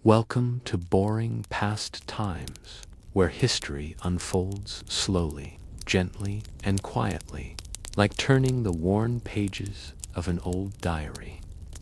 Welcome to boring past times, where history unfolds slowly, gently, and quietly, like turning the worn pages of an old diary.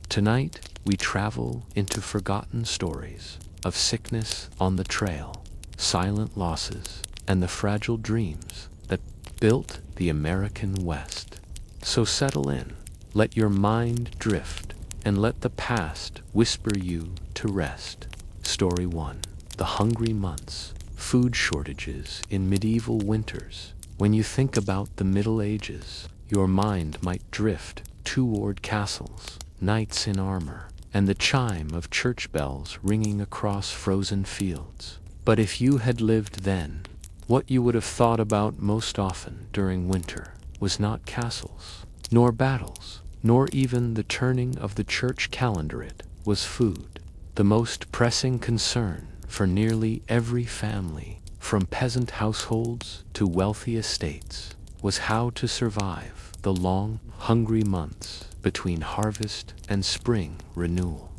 Tonight, we travel into forgotten stories of sickness on the trail, silent losses, and the fragile dreams that built the American West. So settle in, let your mind drift, and let the past whisper you to rest. Story 1. The Hungry Months. Food shortages in medieval winters. When you think about the Middle Ages, your mind might drift toward castles, knights in armor, and the chime of church bells ringing across frozen fields. But if you had lived then, what you would have thought about most often during winter was not castles, nor battles, nor even the turning of the church calendar. It was food. The most pressing concern for nearly every family, from peasant households to wealthy estates, was how to survive the long, hungry months between harvest and spring renewal.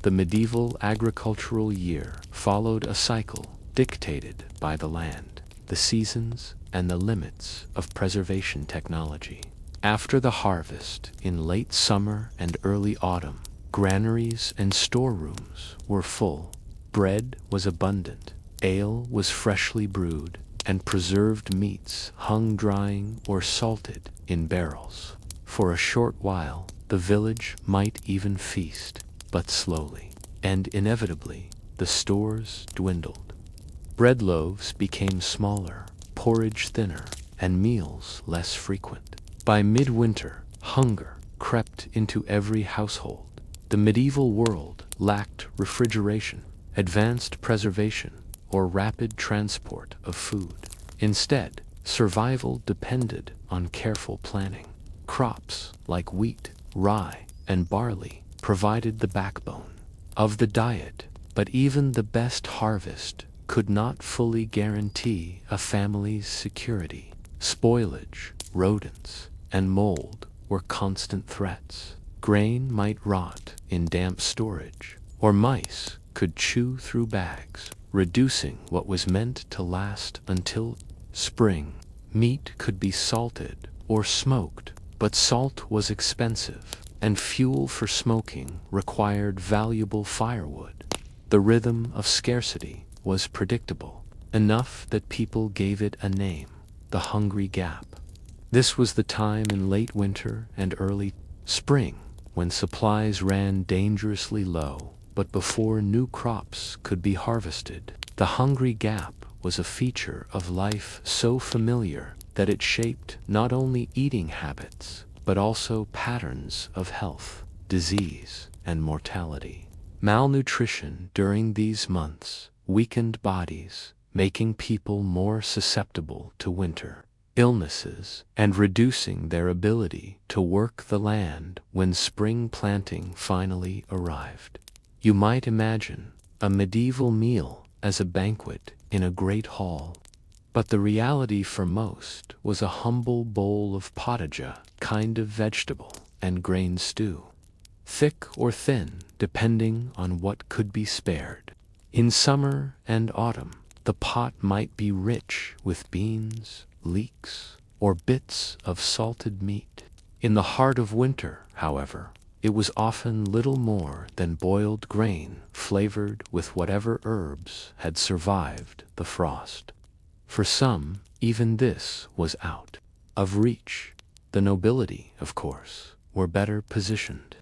The medieval agricultural year followed a cycle dictated by the land, the seasons, and the limits of preservation technology. After the harvest in late summer and early autumn, granaries and storerooms were full. Bread was abundant, ale was freshly brewed, and preserved meats hung drying or salted in barrels. For a short while, the village might even feast, but slowly and inevitably, the stores dwindled. Bread loaves became smaller, porridge thinner, and meals less frequent. By midwinter, hunger crept into every household. The medieval world lacked refrigeration, advanced preservation, or rapid transport of food. Instead, survival depended on careful planning. Crops like wheat, rye, and barley provided the backbone of the diet, but even the best harvest could not fully guarantee a family's security. Spoilage, rodents, and mold were constant threats. Grain might rot in damp storage, or mice could chew through bags, reducing what was meant to last until spring. Meat could be salted or smoked, but salt was expensive, and fuel for smoking required valuable firewood. The rhythm of scarcity was predictable, enough that people gave it a name: the Hungry Gap. This was the time in late winter and early spring when supplies ran dangerously low, but before new crops could be harvested. The Hungry Gap was a feature of life so familiar that it shaped not only eating habits, but also patterns of health, disease, and mortality. Malnutrition during these months weakened bodies, making people more susceptible to winter illnesses and reducing their ability to work the land when spring planting finally arrived. You might imagine a medieval meal as a banquet in a great hall, but the reality for most was a humble bowl of pottage, a kind of vegetable and grain stew, thick or thin depending on what could be spared. In summer and autumn, the pot might be rich with beans, leeks, or bits of salted meat. In the heart of winter, however, it was often little more than boiled grain flavored with whatever herbs had survived the frost. For some, even this was out of reach. The nobility, of course, were better positioned.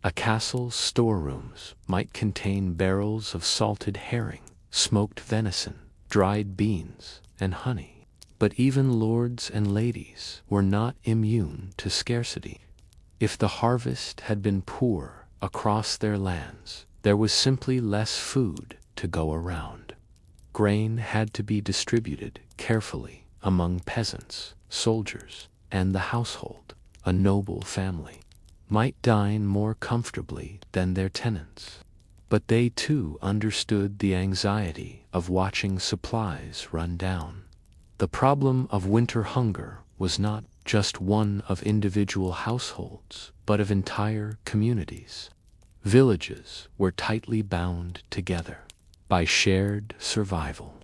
A castle's storerooms might contain barrels of salted herring, smoked venison, dried beans, and honey. But even lords and ladies were not immune to scarcity. If the harvest had been poor across their lands, there was simply less food to go around. Grain had to be distributed carefully among peasants, soldiers, and the household. A noble family might dine more comfortably than their tenants, but they too understood the anxiety of watching supplies run down. The problem of winter hunger was not just one of individual households, but of entire communities. Villages were tightly bound together by shared survival.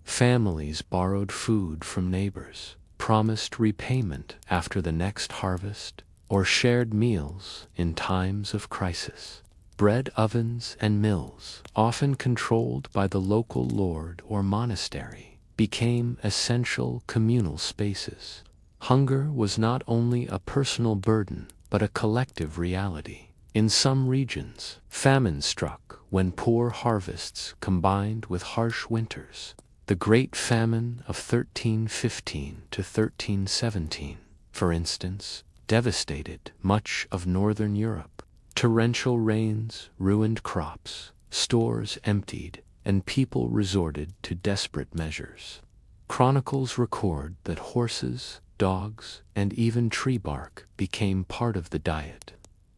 Families borrowed food from neighbors, promised repayment after the next harvest, or shared meals in times of crisis. Bread ovens and mills, often controlled by the local lord or monastery, became essential communal spaces. Hunger was not only a personal burden, but a collective reality. In some regions, famine struck when poor harvests combined with harsh winters. The Great Famine of 1315 to 1317, for instance, devastated much of northern Europe. Torrential rains ruined crops, stores emptied, and people resorted to desperate measures. Chronicles record that horses, dogs, and even tree bark became part of the diet.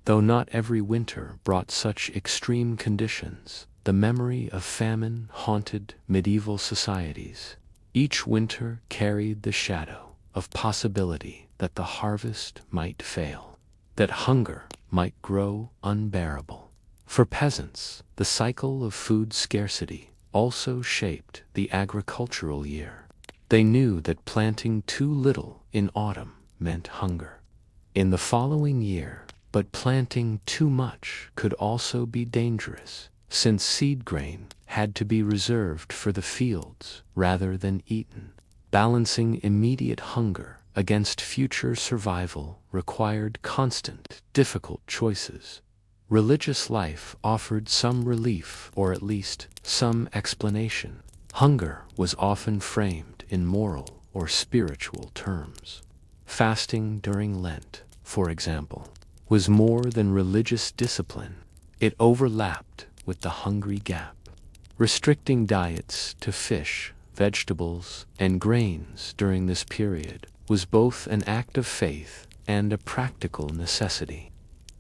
Though not every winter brought such extreme conditions, the memory of famine haunted medieval societies. Each winter carried the shadow of possibility that the harvest might fail, that hunger might grow unbearable. For peasants, the cycle of food scarcity also shaped the agricultural year. They knew that planting too little in autumn meant hunger in the following year, but planting too much could also be dangerous, since seed grain had to be reserved for the fields rather than eaten. Balancing immediate hunger against future survival required constant, difficult choices. Religious life offered some relief or at least some explanation. Hunger was often framed in moral or spiritual terms. Fasting during Lent, for example, was more than religious discipline. It overlapped with the hungry gap. Restricting diets to fish, vegetables, and grains during this period was both an act of faith and a practical necessity.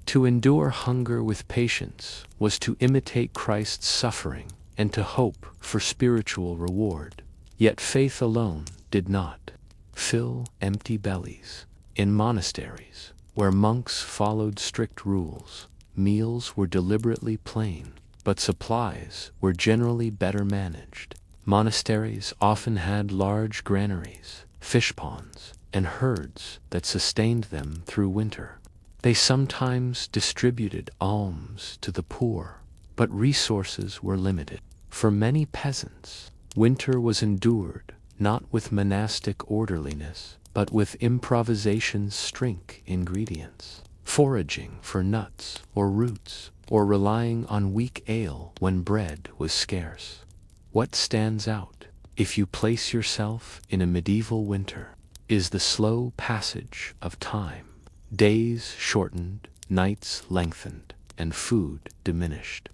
To endure hunger with patience was to imitate Christ's suffering and to hope for spiritual reward. Yet faith alone did not fill empty bellies. In monasteries, where monks followed strict rules, meals were deliberately plain, but supplies were generally better managed. Monasteries often had large granaries, fish ponds, and herds that sustained them through winter. They sometimes distributed alms to the poor, but resources were limited. For many peasants, winter was endured not with monastic orderliness, but with improvisation's strength ingredients, foraging for nuts or roots, or relying on weak ale when bread was scarce. What stands out, if you place yourself in a medieval winter, is the slow passage of time. Days shortened, nights lengthened, and food diminished.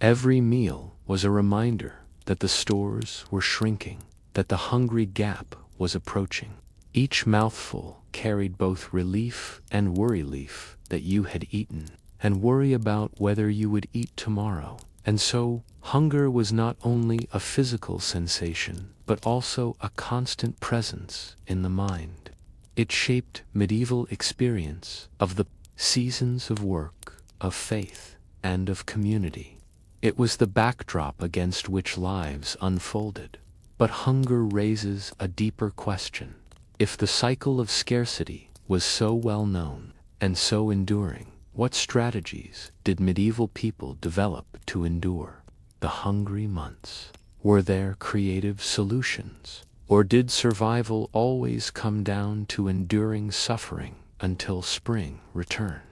Every meal was a reminder that the stores were shrinking, that the hungry gap was approaching. Each mouthful carried both relief and worry-lief that you had eaten, and worry about whether you would eat tomorrow. And so, hunger was not only a physical sensation, but also a constant presence in the mind. It shaped medieval experience of the seasons of work, of faith, and of community. It was the backdrop against which lives unfolded. But hunger raises a deeper question. If the cycle of scarcity was so well known and so enduring, what strategies did medieval people develop to endure the hungry months? Were there creative solutions? Or did survival always come down to enduring suffering until spring returned?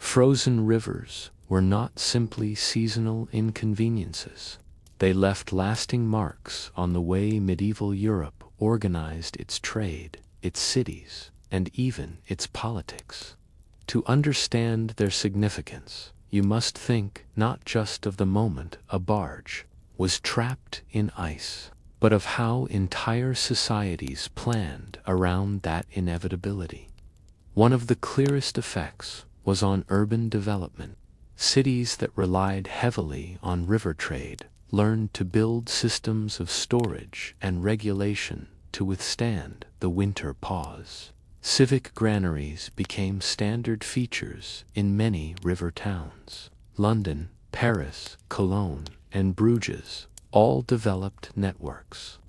Frozen rivers were not simply seasonal inconveniences. They left lasting marks on the way medieval Europe organized its trade, its cities, and even its politics. To understand their significance, you must think not just of the moment a barge was trapped in ice, but of how entire societies planned around that inevitability. One of the clearest effects was on urban development. Cities that relied heavily on river trade learned to build systems of storage and regulation to withstand the winter pause. Civic granaries became standard features in many river towns. London, Paris, Cologne, and Bruges all developed networks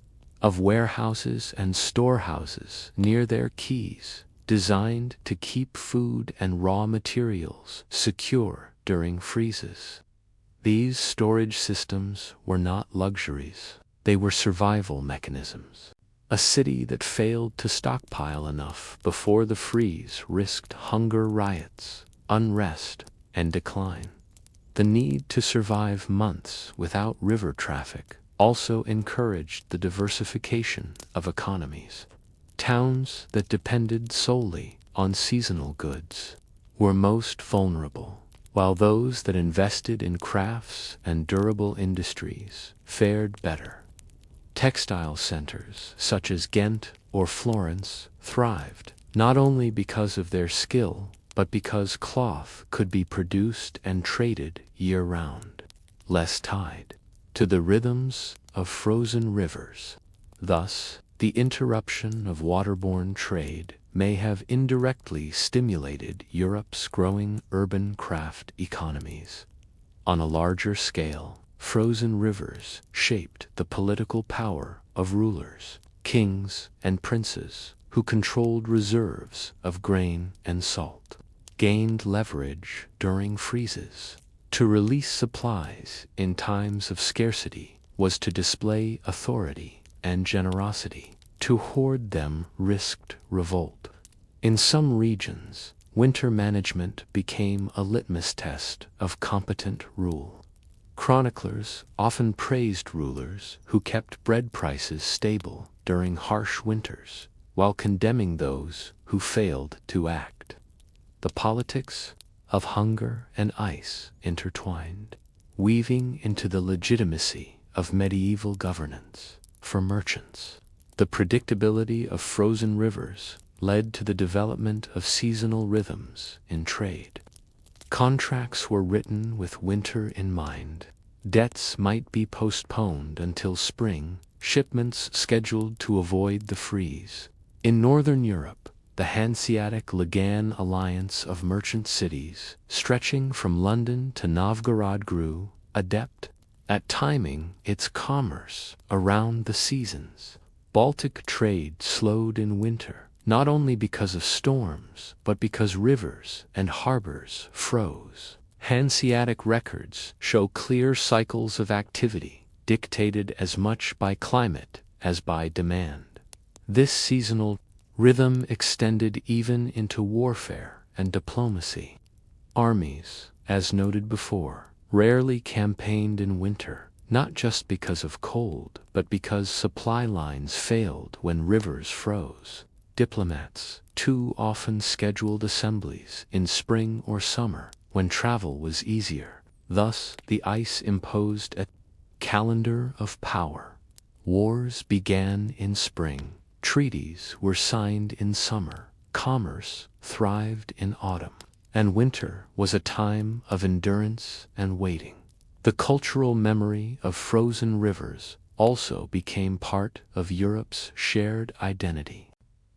of warehouses and storehouses near their quays, designed to keep food and raw materials secure during freezes. These storage systems were not luxuries, they were survival mechanisms. A city that failed to stockpile enough before the freeze risked hunger riots, unrest, and decline. The need to survive months without river traffic also encouraged the diversification of economies. Towns that depended solely on seasonal goods were most vulnerable, while those that invested in crafts and durable industries fared better. Textile centers such as Ghent or Florence thrived, not only because of their skill, but because cloth could be produced and traded year-round, less tied to the rhythms of frozen rivers. Thus, the interruption of waterborne trade may have indirectly stimulated Europe's growing urban craft economies. On a larger scale, frozen rivers shaped the political power of rulers, kings, and princes who controlled reserves of grain and salt, gained leverage during freezes. To release supplies in times of scarcity was to display authority and generosity. To hoard them risked revolt. In some regions, winter management became a litmus test of competent rule. Chroniclers often praised rulers who kept bread prices stable during harsh winters, while condemning those who failed to act. The politics of hunger and ice intertwined, weaving into the legitimacy of medieval governance. For merchants, the predictability of frozen rivers led to the development of seasonal rhythms in trade. Contracts were written with winter in mind. Debts might be postponed until spring, shipments scheduled to avoid the freeze. In northern Europe, the Hanseatic-Lagan alliance of merchant cities, stretching from London to Novgorod, grew, adept at timing its commerce around the seasons. Baltic trade slowed in winter, not only because of storms, but because rivers and harbors froze. Hanseatic records show clear cycles of activity, dictated as much by climate as by demand. This seasonal rhythm extended even into warfare and diplomacy. Armies, as noted before, rarely campaigned in winter, not just because of cold, but because supply lines failed when rivers froze. Diplomats, too often scheduled assemblies in spring or summer, when travel was easier. Thus, the ice imposed a calendar of power. Wars began in spring, treaties were signed in summer, commerce thrived in autumn, and winter was a time of endurance and waiting. The cultural memory of frozen rivers also became part of Europe's shared identity.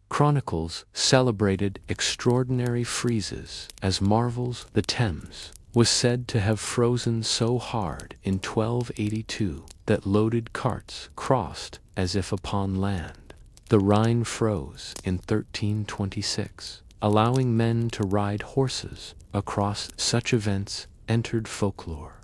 Chronicles celebrated extraordinary freezes as marvels. The Thames was said to have frozen so hard in 1282 that loaded carts crossed as if upon land. The Rhine froze in 1326, allowing men to ride horses across. Such events entered folklore,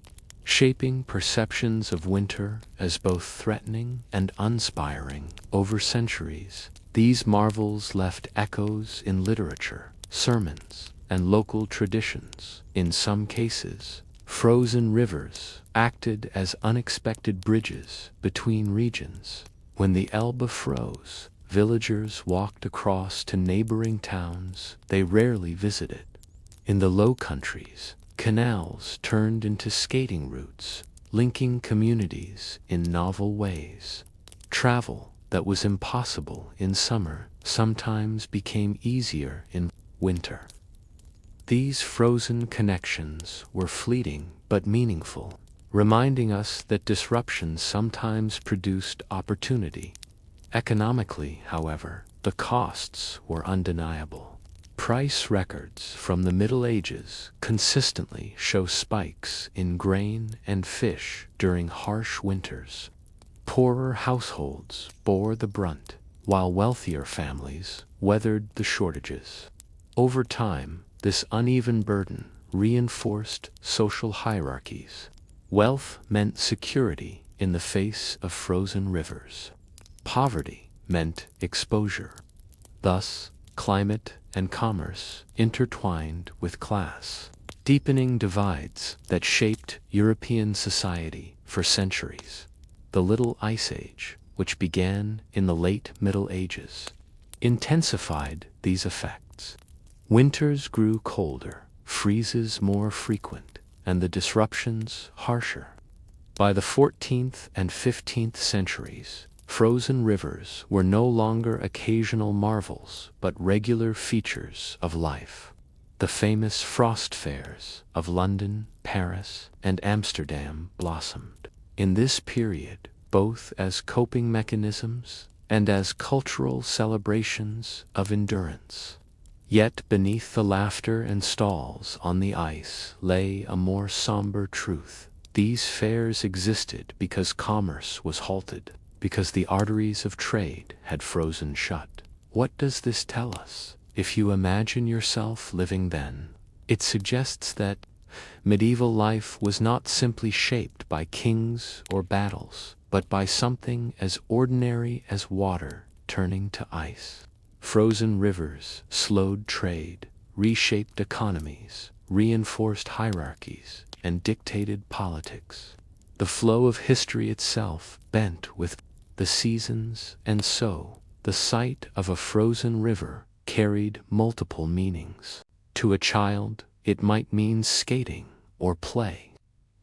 shaping perceptions of winter as both threatening and uninspiring. Over centuries, these marvels left echoes in literature, sermons, and local traditions. In some cases, frozen rivers acted as unexpected bridges between regions. When the Elbe froze, villagers walked across to neighboring towns they rarely visited. In the Low Countries, canals turned into skating routes, linking communities in novel ways. Travel that was impossible in summer sometimes became easier in winter. These frozen connections were fleeting but meaningful, reminding us that disruptions sometimes produced opportunity. Economically, however, the costs were undeniable. Price records from the Middle Ages consistently show spikes in grain and fish during harsh winters. Poorer households bore the brunt, while wealthier families weathered the shortages. Over time, this uneven burden reinforced social hierarchies. Wealth meant security in the face of frozen rivers. Poverty meant exposure. Thus, climate and commerce intertwined with class, deepening divides that shaped European society for centuries. The Little Ice Age, which began in the late Middle Ages, intensified these effects. Winters grew colder, freezes more frequent, and the disruptions harsher. By the 14th and 15th centuries, frozen rivers were no longer occasional marvels but regular features of life. The famous frost fairs of London, Paris, and Amsterdam blossomed. In this period, both as coping mechanisms and as cultural celebrations of endurance. Yet beneath the laughter and stalls on the ice lay a more somber truth. These fairs existed because commerce was halted, because the arteries of trade had frozen shut. What does this tell us? If you imagine yourself living then, it suggests that medieval life was not simply shaped by kings or battles, but by something as ordinary as water turning to ice. Frozen rivers slowed trade, reshaped economies, reinforced hierarchies, and dictated politics. The flow of history itself bent with the seasons, and so the sight of a frozen river carried multiple meanings. To a child, it might mean skating or play.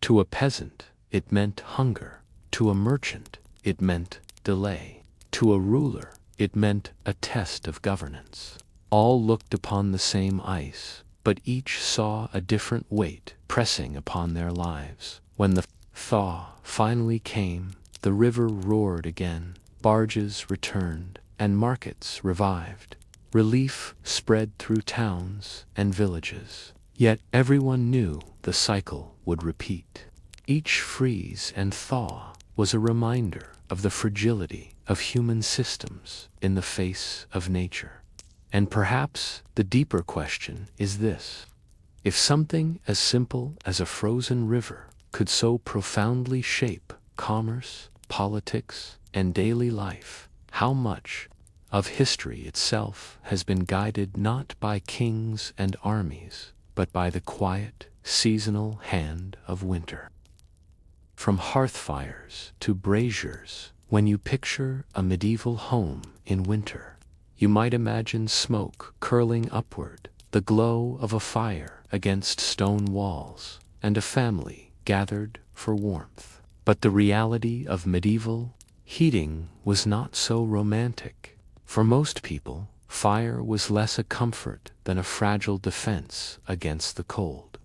To a peasant, it meant hunger. To a merchant, it meant delay. To a ruler, it meant a test of governance. All looked upon the same ice, but each saw a different weight pressing upon their lives. When the thaw finally came, the river roared again, barges returned, and markets revived. Relief spread through towns and villages. Yet everyone knew the cycle would repeat. Each freeze and thaw was a reminder of the fragility of human systems in the face of nature. And perhaps the deeper question is this: if something as simple as a frozen river could so profoundly shape commerce, politics, and daily life, how much of history itself has been guided not by kings and armies, but by the quiet, seasonal hand of winter? From hearth fires to braziers, when you picture a medieval home in winter, you might imagine smoke curling upward, the glow of a fire against stone walls, and a family gathered for warmth. But the reality of medieval heating was not so romantic. For most people, fire was less a comfort than a fragile defense against the cold.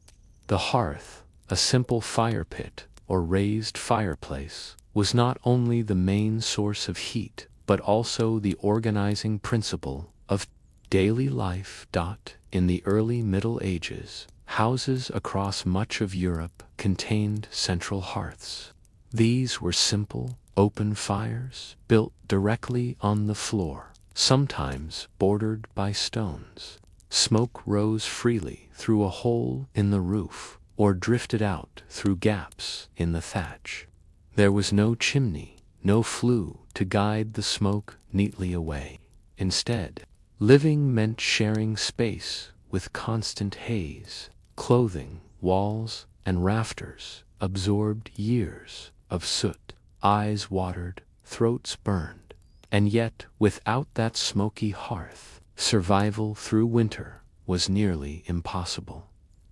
The hearth, a simple fire pit or raised fireplace, was not only the main source of heat, but also the organizing principle of daily life. In the early Middle Ages, houses across much of Europe contained central hearths. These were simple, open fires built directly on the floor, sometimes bordered by stones. Smoke rose freely through a hole in the roof, or drifted out through gaps in the thatch. There was no chimney, no flue to guide the smoke neatly away. Instead, living meant sharing space with constant haze. Clothing, walls, and rafters absorbed years of soot. Eyes watered, throats burned. And yet, without that smoky hearth, survival through winter was nearly impossible.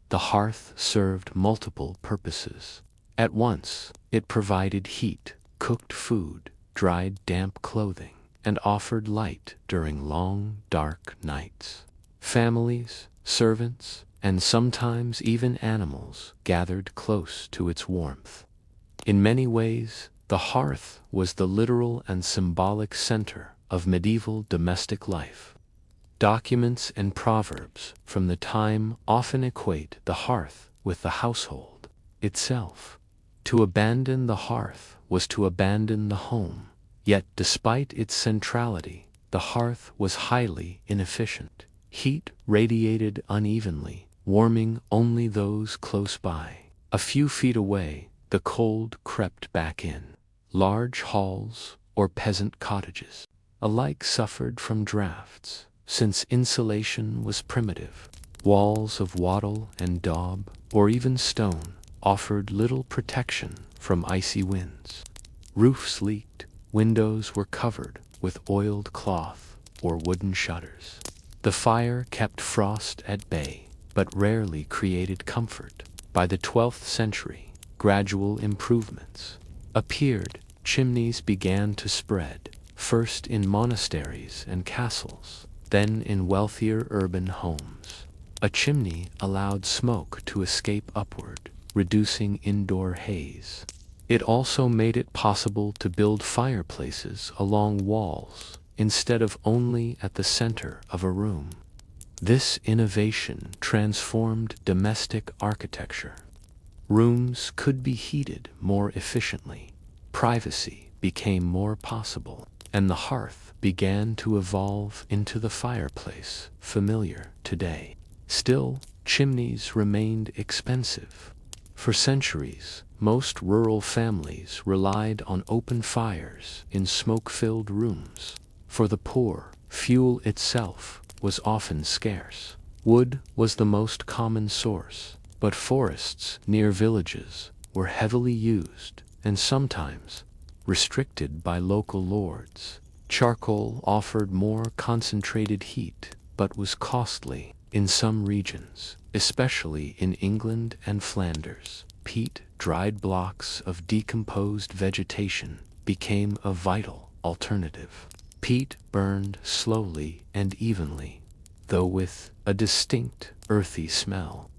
The hearth served multiple purposes. At once, it provided heat, cooked food, dried damp clothing, and offered light during long, dark nights. Families, servants, and sometimes even animals gathered close to its warmth. In many ways, the hearth was the literal and symbolic center of medieval domestic life. Documents and proverbs from the time often equate the hearth with the household itself. To abandon the hearth was to abandon the home. Yet despite its centrality, the hearth was highly inefficient. Heat radiated unevenly, warming only those close by. A few feet away, the cold crept back in. Large halls or peasant cottages alike suffered from drafts, since insulation was primitive. Walls of wattle and daub, or even stone, offered little protection from icy winds. Roofs leaked, windows were covered with oiled cloth or wooden shutters. The fire kept frost at bay, but rarely created comfort. By the 12th century, gradual improvements appeared. Chimneys began to spread, first in monasteries and castles, then in wealthier urban homes. A chimney allowed smoke to escape upward, reducing indoor haze. It also made it possible to build fireplaces along walls instead of only at the center of a room. This innovation transformed domestic architecture. Rooms could be heated more efficiently, privacy became more possible, and the hearth began to evolve into the fireplace familiar today. Still, chimneys remained expensive. For centuries, most rural families relied on open fires in smoke-filled rooms. For the poor, fuel itself was often scarce. Wood was the most common source, but forests near villages were heavily used and sometimes restricted by local lords. Charcoal offered more concentrated heat, but was costly. In some regions, especially in England and Flanders, peat, dried blocks of decomposed vegetation, became a vital alternative. Peat burned slowly and evenly, though with a distinct earthy smell.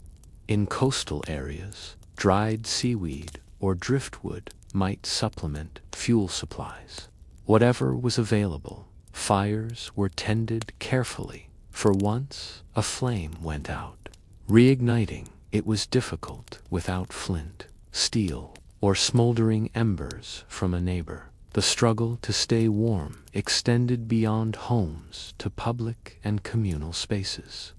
In coastal areas, dried seaweed or driftwood might supplement fuel supplies. Whatever was available, fires were tended carefully, for once a flame went out. Reigniting it was difficult without flint, steel, or smoldering embers from a neighbor. The struggle to stay warm extended beyond homes to public and communal spaces.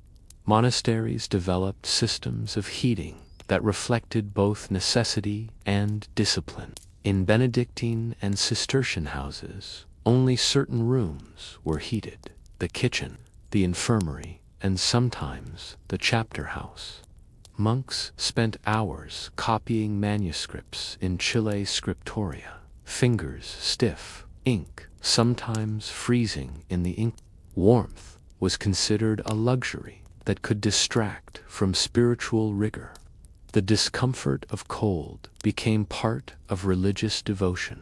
Monasteries developed systems of heating that reflected both necessity and discipline. In Benedictine and Cistercian houses, only certain rooms were heated: the kitchen, the infirmary, and sometimes the chapter house. Monks spent hours copying manuscripts in chile scriptoria, fingers stiff, ink sometimes freezing in the ink. Warmth was considered a luxury that could distract from spiritual rigor. The discomfort of cold became part of religious devotion.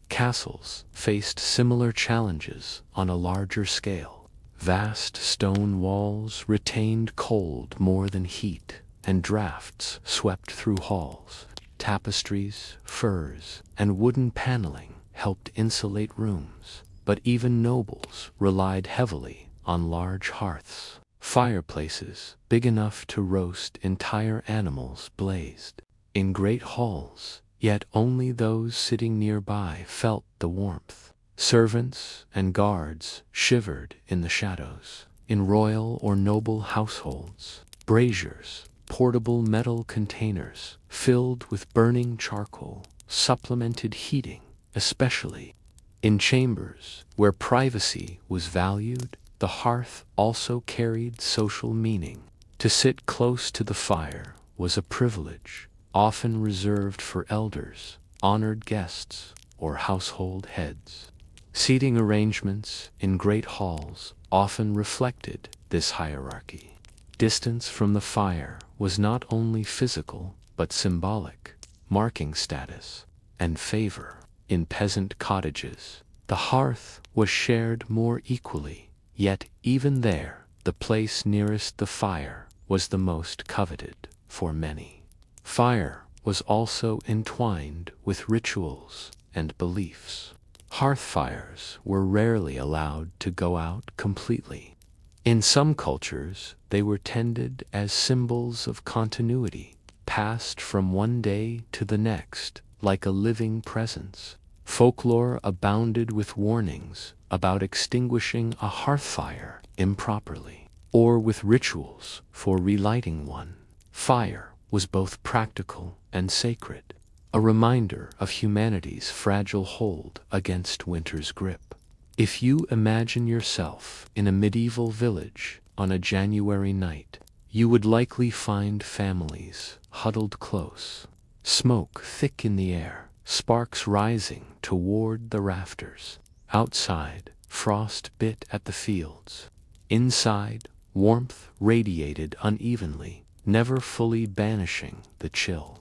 Castles faced similar challenges on a larger scale. Vast stone walls retained cold more than heat, and drafts swept through halls. Tapestries, furs, and wooden paneling helped insulate rooms, but even nobles relied heavily on large hearths. Fireplaces big enough to roast entire animals blazed in great halls, yet only those sitting nearby felt the warmth. Servants and guards shivered in the shadows. In royal or noble households, braziers, portable metal containers filled with burning charcoal, supplemented heating, especially in chambers where privacy was valued. The hearth also carried social meaning. To sit close to the fire was a privilege, often reserved for elders, honored guests, or household heads. Seating arrangements in great halls often reflected this hierarchy. Distance from the fire was not only physical but symbolic, marking status and favor. In peasant cottages, the hearth was shared more equally, yet even there, the place nearest the fire was the most coveted for many. Fire was also entwined with rituals and beliefs. Hearth fires were rarely allowed to go out completely. In some cultures, they were tended as symbols of continuity, passed from one day to the next, like a living presence. Folklore abounded with warnings about extinguishing a hearth fire improperly, or with rituals for relighting one. Fire was both practical and sacred, a reminder of humanity's fragile hold against winter's grip. If you imagine yourself in a medieval village on a January night, you would likely find families huddled close, smoke thick in the air, sparks rising toward the rafters. Outside, frost bit at the fields. Inside, warmth radiated unevenly, never fully banishing the chill.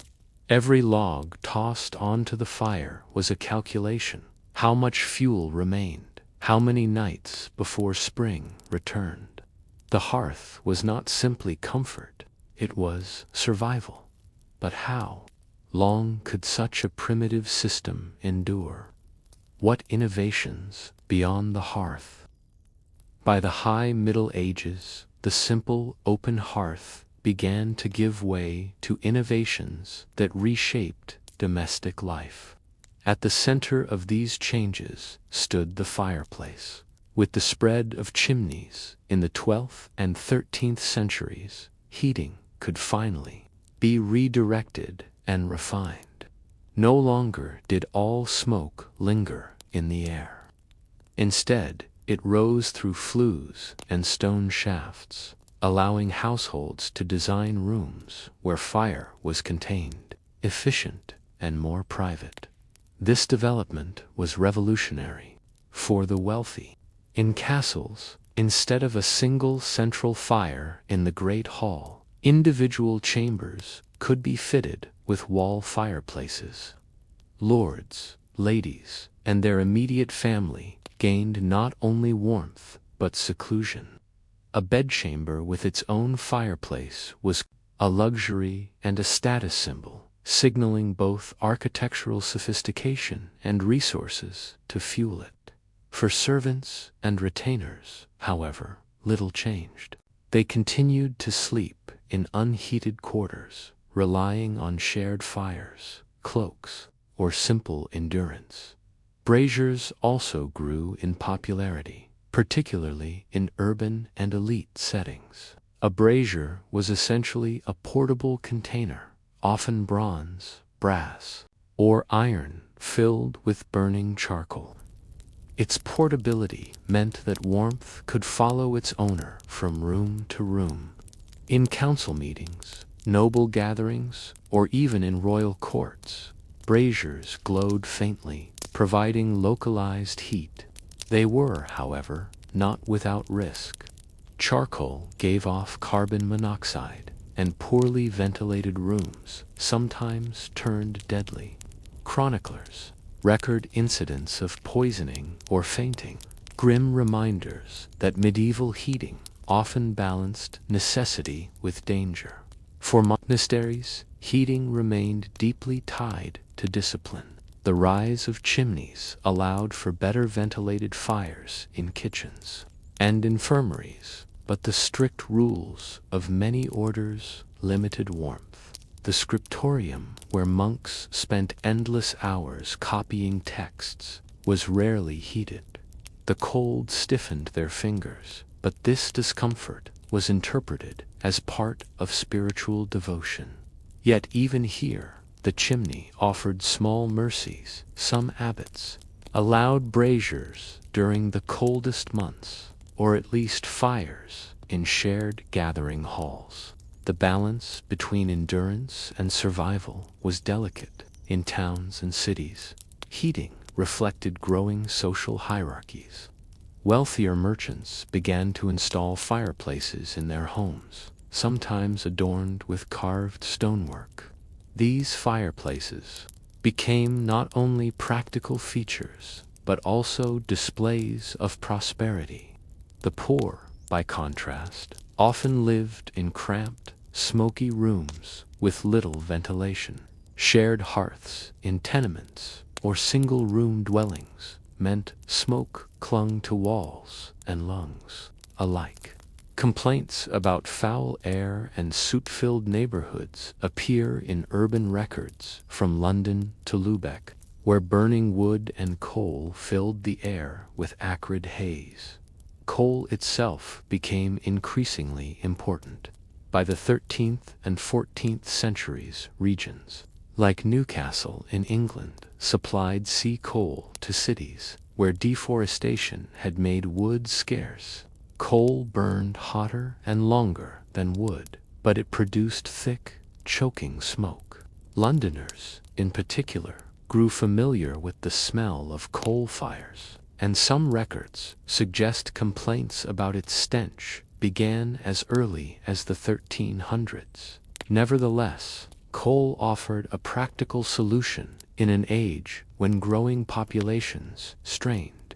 Every log tossed onto the fire was a calculation. How much fuel remained? How many nights before spring returned? The hearth was not simply comfort, it was survival. But how long could such a primitive system endure? What innovations beyond the hearth? By the high Middle Ages, the simple open hearth began to give way to innovations that reshaped domestic life. At the center of these changes stood the fireplace. With the spread of chimneys in the 12th and 13th centuries, heating could finally be redirected and refined. No longer did all smoke linger in the air. Instead, it rose through flues and stone shafts, allowing households to design rooms where fire was contained, efficient, and more private. This development was revolutionary for the wealthy. In castles, instead of a single central fire in the great hall, individual chambers could be fitted with wall fireplaces. Lords, ladies, and their immediate family gained not only warmth but seclusion. A bedchamber with its own fireplace was a luxury and a status symbol, signaling both architectural sophistication and resources to fuel it. For servants and retainers, however, little changed. They continued to sleep in unheated quarters, relying on shared fires, cloaks, or simple endurance. Braziers also grew in popularity, particularly in urban and elite settings. A brazier was essentially a portable container, often bronze, brass, or iron, filled with burning charcoal. Its portability meant that warmth could follow its owner from room to room. In council meetings, noble gatherings, or even in royal courts, braziers glowed faintly, providing localized heat. They were, however, not without risk. Charcoal gave off carbon monoxide, and poorly ventilated rooms sometimes turned deadly. Chroniclers record incidents of poisoning or fainting, grim reminders that medieval heating often balanced necessity with danger. For monasteries, heating remained deeply tied to discipline. The rise of chimneys allowed for better ventilated fires in kitchens and infirmaries, but the strict rules of many orders limited warmth. The scriptorium, where monks spent endless hours copying texts, was rarely heated. The cold stiffened their fingers, but this discomfort was interpreted as part of spiritual devotion. Yet even here, the chimney offered small mercies. Some abbots allowed braziers during the coldest months, or at least fires in shared gathering halls. The balance between endurance and survival was delicate. In towns and cities, heating reflected growing social hierarchies. Wealthier merchants began to install fireplaces in their homes, sometimes adorned with carved stonework. These fireplaces became not only practical features, but also displays of prosperity. The poor, by contrast, often lived in cramped, smoky rooms with little ventilation. Shared hearths in tenements or single-room dwellings meant smoke clung to walls and lungs alike. Complaints about foul air and soot-filled neighborhoods appear in urban records from London to Lubeck, where burning wood and coal filled the air with acrid haze. Coal itself became increasingly important. By the 13th and 14th centuries, regions like Newcastle in England supplied sea coal to cities where deforestation had made wood scarce. Coal burned hotter and longer than wood, but it produced thick, choking smoke. Londoners, in particular, grew familiar with the smell of coal fires, and some records suggest complaints about its stench began as early as the 1300s. Nevertheless, coal offered a practical solution in an age when growing populations strained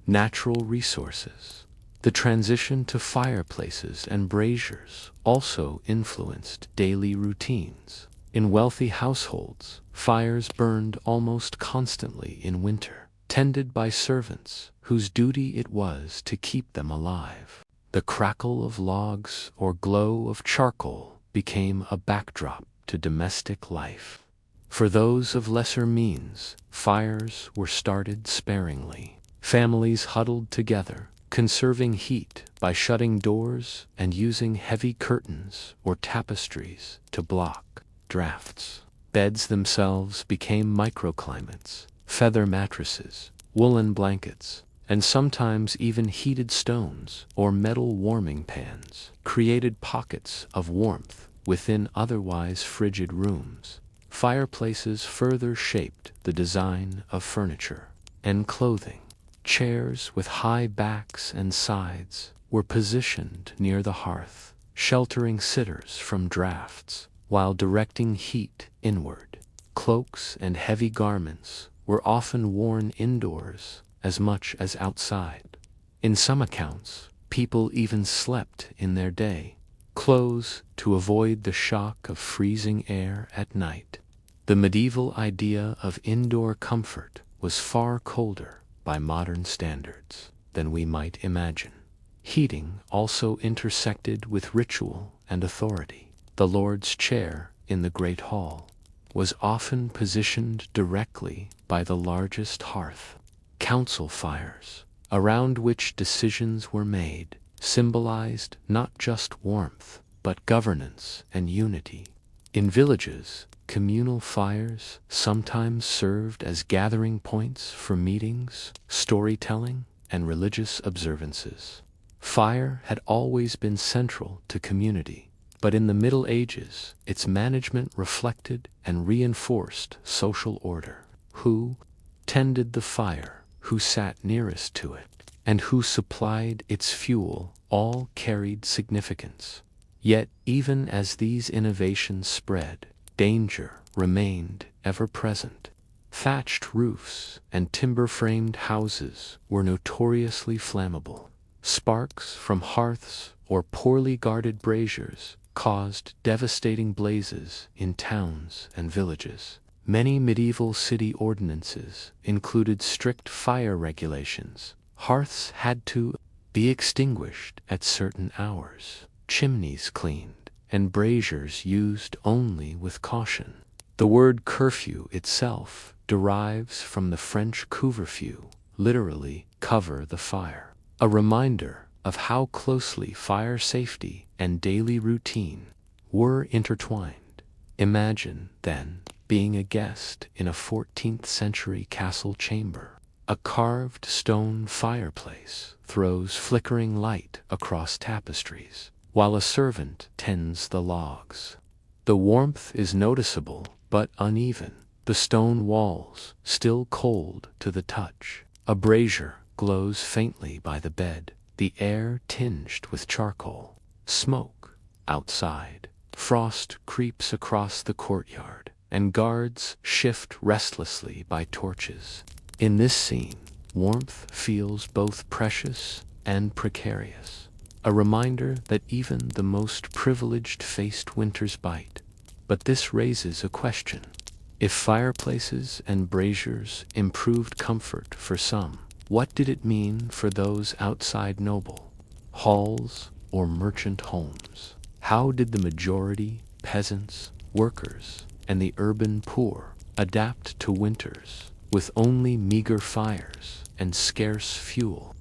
natural resources. The transition to fireplaces and braziers also influenced daily routines. In wealthy households, fires burned almost constantly in winter, tended by servants whose duty it was to keep them alive. The crackle of logs or glow of charcoal became a backdrop to domestic life. For those of lesser means, fires were started sparingly. Families huddled together, conserving heat by shutting doors and using heavy curtains or tapestries to block drafts. Beds themselves became microclimates. Feather mattresses, woolen blankets, and sometimes even heated stones or metal warming pans created pockets of warmth within otherwise frigid rooms. Fireplaces further shaped the design of furniture and clothing. Chairs with high backs and sides were positioned near the hearth, sheltering sitters from drafts while directing heat inward. Cloaks and heavy garments were often worn indoors as much as outside. In some accounts, people even slept in their day clothes to avoid the shock of freezing air at night. The medieval idea of indoor comfort was far colder by modern standards than we might imagine. Heating also intersected with ritual and authority. The Lord's chair in the Great Hall was often positioned directly by the largest hearth. Council fires, around which decisions were made, symbolized not just warmth, but governance and unity. In villages, communal fires sometimes served as gathering points for meetings, storytelling, and religious observances. Fire had always been central to community, but in the Middle Ages, its management reflected and reinforced social order. Who tended the fire, who sat nearest to it, and who supplied its fuel all carried significance. Yet even as these innovations spread, danger remained ever present. Thatched roofs and timber-framed houses were notoriously flammable. Sparks from hearths or poorly guarded braziers caused devastating blazes in towns and villages. Many medieval city ordinances included strict fire regulations. Hearths had to be extinguished at certain hours, chimneys cleaned, and braziers used only with caution. The word curfew itself derives from the French couvre-feu, literally cover the fire, a reminder of how closely fire safety and daily routine were intertwined. Imagine, then, being a guest in a 14th century castle chamber. A carved stone fireplace throws flickering light across tapestries, while a servant tends the logs. The warmth is noticeable but uneven, the stone walls still cold to the touch. A brazier glows faintly by the bed, the air tinged with charcoal. Smoke outside. Frost creeps across the courtyard, and guards shift restlessly by torches. In this scene, warmth feels both precious and precarious, a reminder that even the most privileged faced winter's bite. But this raises a question. If fireplaces and braziers improved comfort for some, what did it mean for those outside noble halls or merchant homes? How did the majority, peasants, workers, and the urban poor adapt to winters with only meager fires and scarce fuel?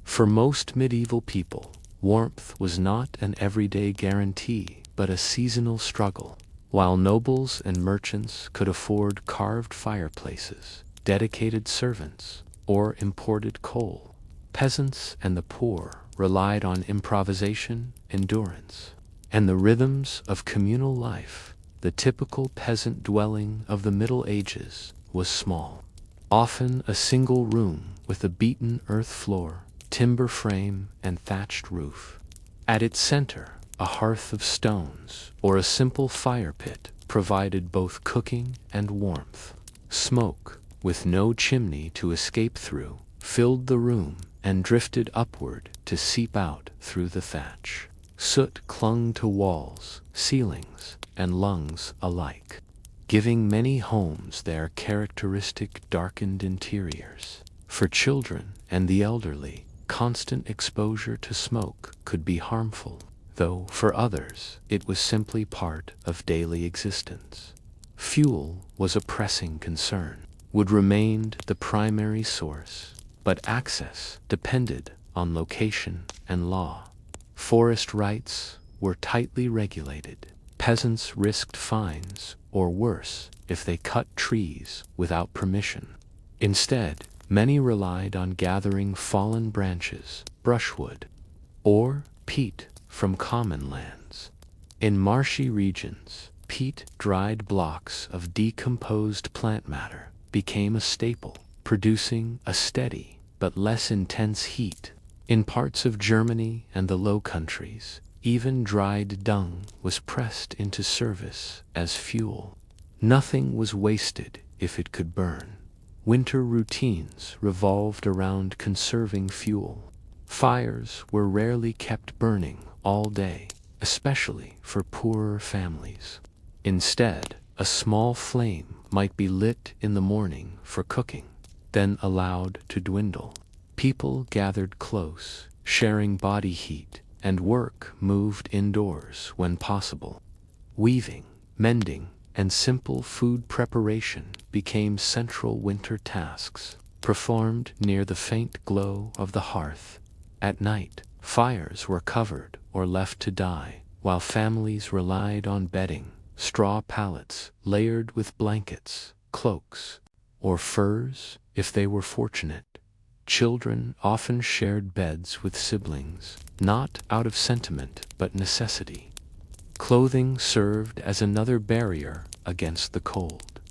For most medieval people, warmth was not an everyday guarantee, but a seasonal struggle. While nobles and merchants could afford carved fireplaces, dedicated servants, or imported coal, peasants and the poor relied on improvisation, endurance, and the rhythms of communal life. The typical peasant dwelling of the Middle Ages was small, often a single room with a beaten earth floor, timber frame, and thatched roof. At its center, a hearth of stones or a simple fire pit provided both cooking and warmth. Smoke, with no chimney to escape through, filled the room and drifted upward to seep out through the thatch. Soot clung to walls, ceilings, and lungs alike, giving many homes their characteristic darkened interiors. For children and the elderly, constant exposure to smoke could be harmful, though for others it was simply part of daily existence. Fuel was a pressing concern. Wood remained the primary source, but access depended on location and law. Forest rights were tightly regulated. Peasants risked fines, or worse, if they cut trees without permission. Instead, many relied on gathering fallen branches, brushwood, or peat from common lands. In marshy regions, peat-dried blocks of decomposed plant matter became a staple, producing a steady but less intense heat. In parts of Germany and the Low Countries, even dried dung was pressed into service as fuel. Nothing was wasted if it could burn. Winter routines revolved around conserving fuel. Fires were rarely kept burning all day, especially for poorer families. Instead, a small flame might be lit in the morning for cooking, then allowed to dwindle. People gathered close, sharing body heat, and work moved indoors when possible. Weaving, mending, and simple food preparation became central winter tasks, performed near the faint glow of the hearth. At night, fires were covered or left to die, while families relied on bedding, straw pallets layered with blankets, cloaks, or furs if they were fortunate. Children often shared beds with siblings, not out of sentiment but necessity. Clothing served as another barrier against the cold.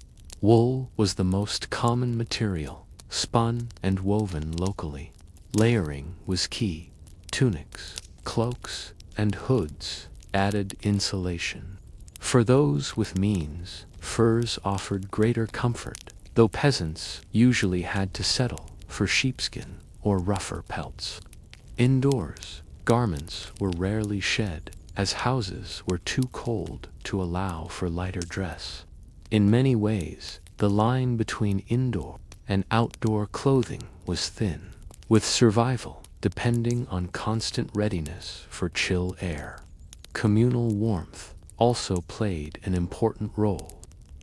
Wool was the most common material, spun and woven locally. Layering was key. Tunics, cloaks, and hoods added insulation. For those with means, furs offered greater comfort, though peasants usually had to settle for sheepskin or rougher pelts. Indoors, garments were rarely shed, as houses were too cold to allow for lighter dress. In many ways, the line between indoor and outdoor clothing was thin, with survival depending on constant readiness for chill air. Communal warmth also played an important role.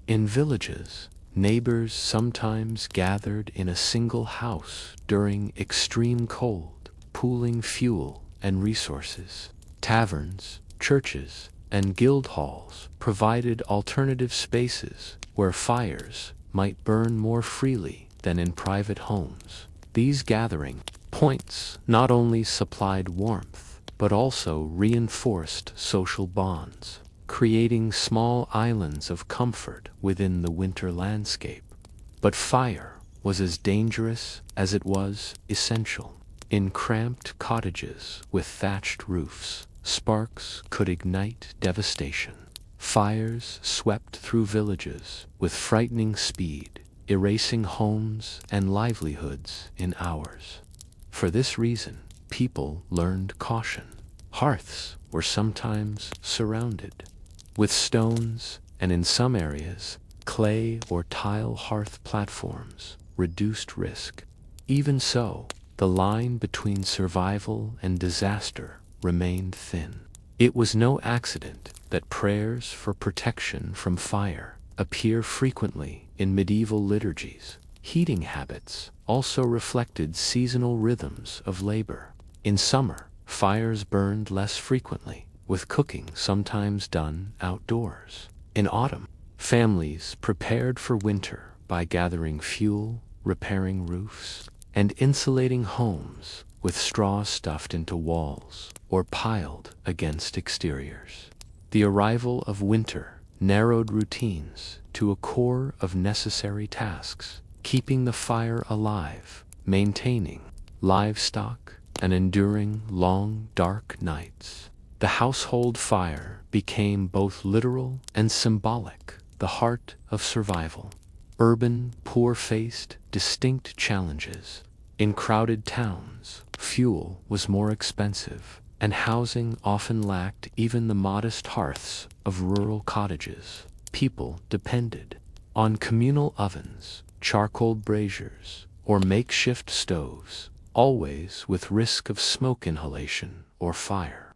In villages, neighbors sometimes gathered in a single house during extreme cold, pooling fuel and resources. Taverns, churches, and guild halls provided alternative spaces where fires might burn more freely than in private homes. These gathering points not only supplied warmth, but also reinforced social bonds, creating small islands of comfort within the winter landscape. But fire was as dangerous as it was essential. In cramped cottages with thatched roofs, sparks could ignite devastation. Fires swept through villages with frightening speed, erasing homes and livelihoods in hours. For this reason, people learned caution. Hearths were sometimes surrounded with stones, and in some areas, clay or tile hearth platforms reduced risk. Even so, the line between survival and disaster remained thin. It was no accident that prayers for protection from fire appear frequently in medieval liturgies. Heating habits also reflected seasonal rhythms of labor. In summer, fires burned less frequently, with cooking sometimes done outdoors. In autumn, families prepared for winter by gathering fuel, repairing roofs, and insulating homes with straw stuffed into walls or piled against exteriors. The arrival of winter narrowed routines to a core of necessary tasks, keeping the fire alive, maintaining livestock, and enduring long, dark nights. The household fire became both literal and symbolic, the heart of survival. Urban poor faced distinct challenges. In crowded towns, fuel was more expensive, and housing often lacked even the modest hearths of rural cottages. People depended on communal ovens, charcoal braziers, or makeshift stoves, always with risk of smoke inhalation or fire.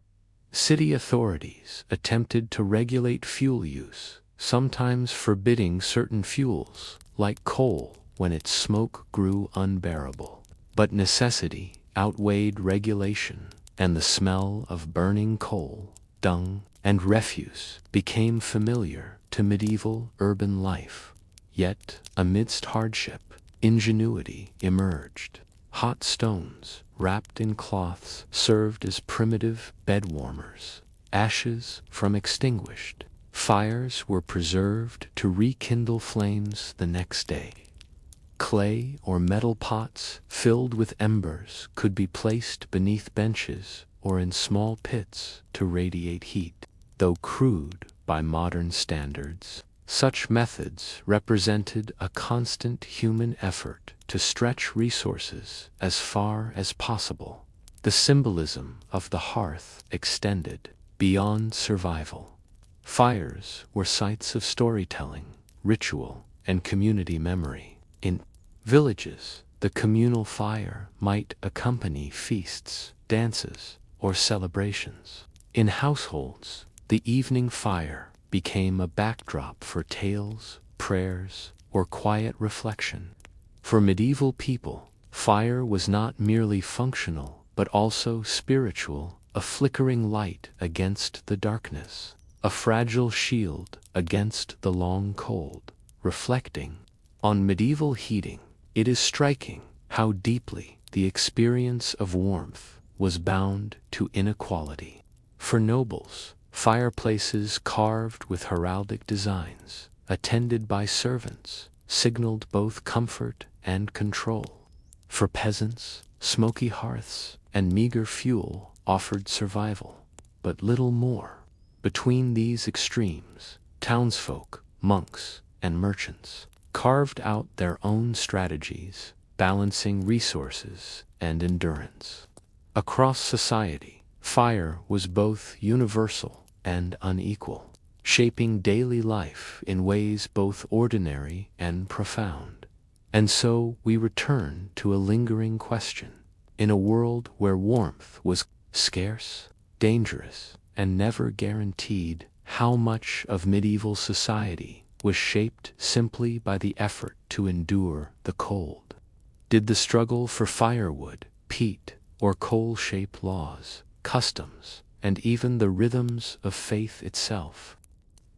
City authorities attempted to regulate fuel use, sometimes forbidding certain fuels, like coal, when its smoke grew unbearable. But necessity outweighed regulation, and the smell of burning coal, dung, and refuse became familiar to medieval urban life. Yet, amidst hardship, ingenuity emerged. Hot stones, wrapped in cloths, served as primitive bed warmers. Ashes from extinguished fires were preserved to rekindle flames the next day. Clay or metal pots filled with embers could be placed beneath benches or in small pits to radiate heat. Though crude by modern standards, such methods represented a constant human effort to stretch resources as far as possible. The symbolism of the hearth extended beyond survival. Fires were sites of storytelling, ritual, and community memory. In villages, the communal fire might accompany feasts, dances, or celebrations. In households, the evening fire became a backdrop for tales, prayers, or quiet reflection. For medieval people, fire was not merely functional, but also spiritual, a flickering light against the darkness, a fragile shield against the long cold. Reflecting on medieval heating, it is striking how deeply the experience of warmth was bound to inequality. For nobles, fireplaces carved with heraldic designs, attended by servants, signaled both comfort and control. For peasants, smoky hearths and meager fuel offered survival, but little more. Between these extremes, townsfolk, monks, and merchants carved out their own strategies, balancing resources and endurance. Across society, fire was both universal and unequal, shaping daily life in ways both ordinary and profound. And so we return to a lingering question. In a world where warmth was scarce, dangerous, and never guaranteed, how much of medieval society was shaped simply by the effort to endure the cold? Did the struggle for firewood, peat, or coal shape laws, customs, and even the rhythms of faith itself?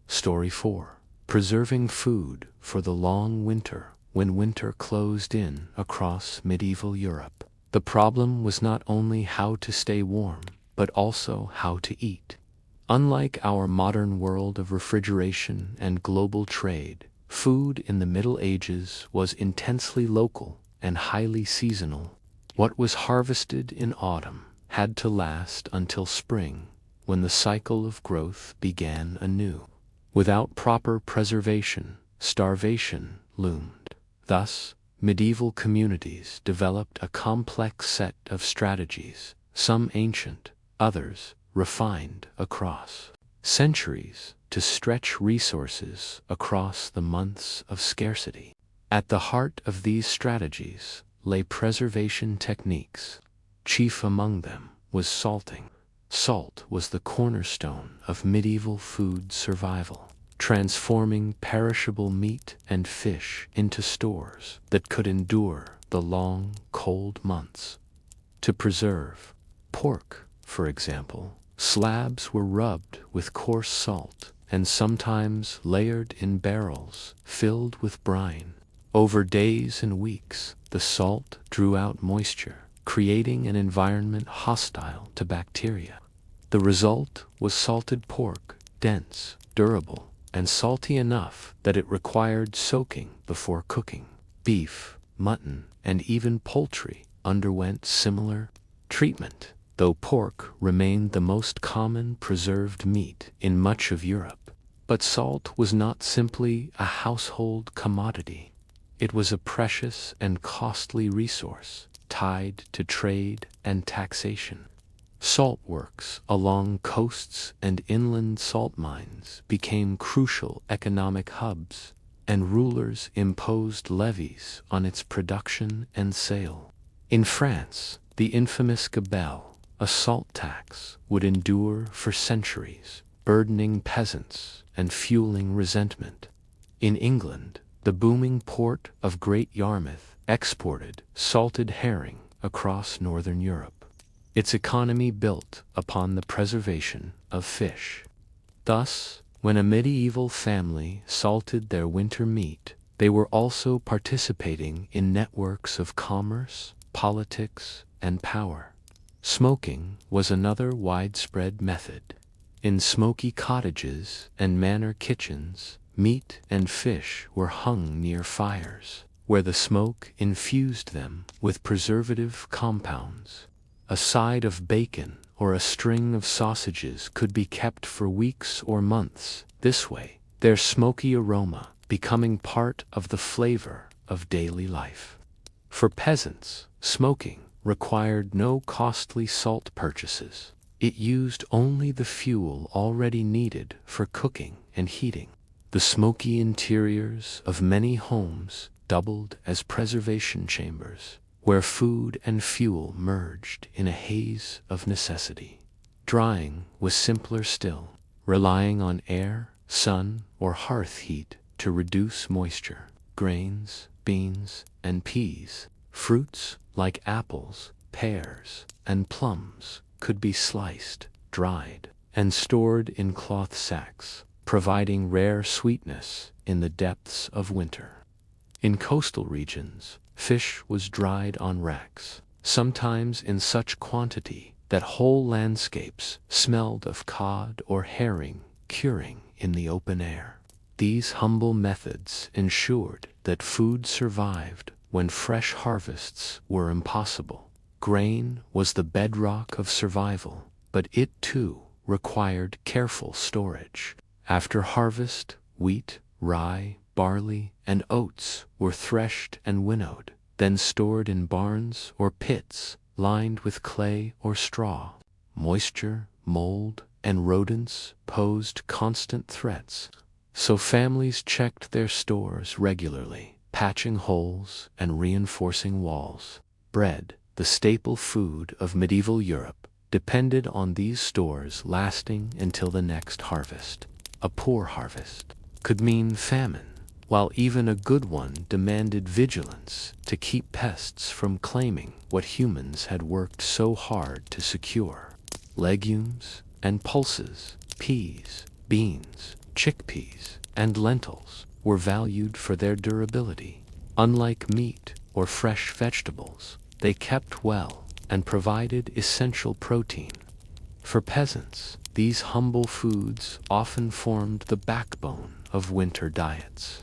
Story 4. preserving food for the long winter when winter closed in across medieval Europe. The problem was not only how to stay warm, but also how to eat. Unlike our modern world of refrigeration and global trade, food in the Middle Ages was intensely local and highly seasonal. What was harvested in autumn had to last until spring, when the cycle of growth began anew. Without proper preservation, starvation loomed. Thus, medieval communities developed a complex set of strategies, some ancient, others refined across centuries, to stretch resources across the months of scarcity. At the heart of these strategies lay preservation techniques. Chief among them was salting. Salt was the cornerstone of medieval food survival, transforming perishable meat and fish into stores that could endure the long, cold months. To preserve pork, for example, slabs were rubbed with coarse salt and sometimes layered in barrels filled with brine. Over days and weeks, the salt drew out moisture, creating an environment hostile to bacteria. The result was salted pork, dense, durable, and salty enough that it required soaking before cooking. Beef, mutton, and even poultry underwent similar treatment, though pork remained the most common preserved meat in much of Europe. But salt was not simply a household commodity. It was a precious and costly resource, tied to trade and taxation. Salt works along coasts and inland salt mines became crucial economic hubs, and rulers imposed levies on its production and sale. In France, the infamous gabelle, a salt tax, would endure for centuries, burdening peasants and fueling resentment. In England, the booming port of Great Yarmouth exported salted herring across northern Europe. Its economy built upon the preservation of fish. Thus, when a medieval family salted their winter meat, they were also participating in networks of commerce, politics, and power. Smoking was another widespread method. In smoky cottages and manor kitchens, meat and fish were hung near fires, where the smoke infused them with preservative compounds. A side of bacon or a string of sausages could be kept for weeks or months, this way, their smoky aroma becoming part of the flavor of daily life. For peasants, smoking required no costly salt purchases. It used only the fuel already needed for cooking and heating. The smoky interiors of many homes doubled as preservation chambers, where food and fuel merged in a haze of necessity. Drying was simpler still, relying on air, sun, or hearth heat to reduce moisture. Grains, beans, and peas, fruits like apples, pears, and plums could be sliced, dried, and stored in cloth sacks, providing rare sweetness in the depths of winter. In coastal regions, fish was dried on racks, sometimes in such quantity that whole landscapes smelled of cod or herring curing in the open air. These humble methods ensured that food survived when fresh harvests were impossible. Grain was the bedrock of survival, but it too required careful storage. After harvest, wheat, rye, barley, and oats were threshed and winnowed, then stored in barns or pits lined with clay or straw. Moisture, mold, and rodents posed constant threats, so families checked their stores regularly, patching holes and reinforcing walls. Bread, the staple food of medieval Europe, depended on these stores lasting until the next harvest. A poor harvest could mean famine, while even a good one demanded vigilance to keep pests from claiming what humans had worked so hard to secure. Legumes and pulses, peas, beans, chickpeas, and lentils were valued for their durability. Unlike meat or fresh vegetables, they kept well and provided essential protein. For peasants, these humble foods often formed the backbone of winter diets.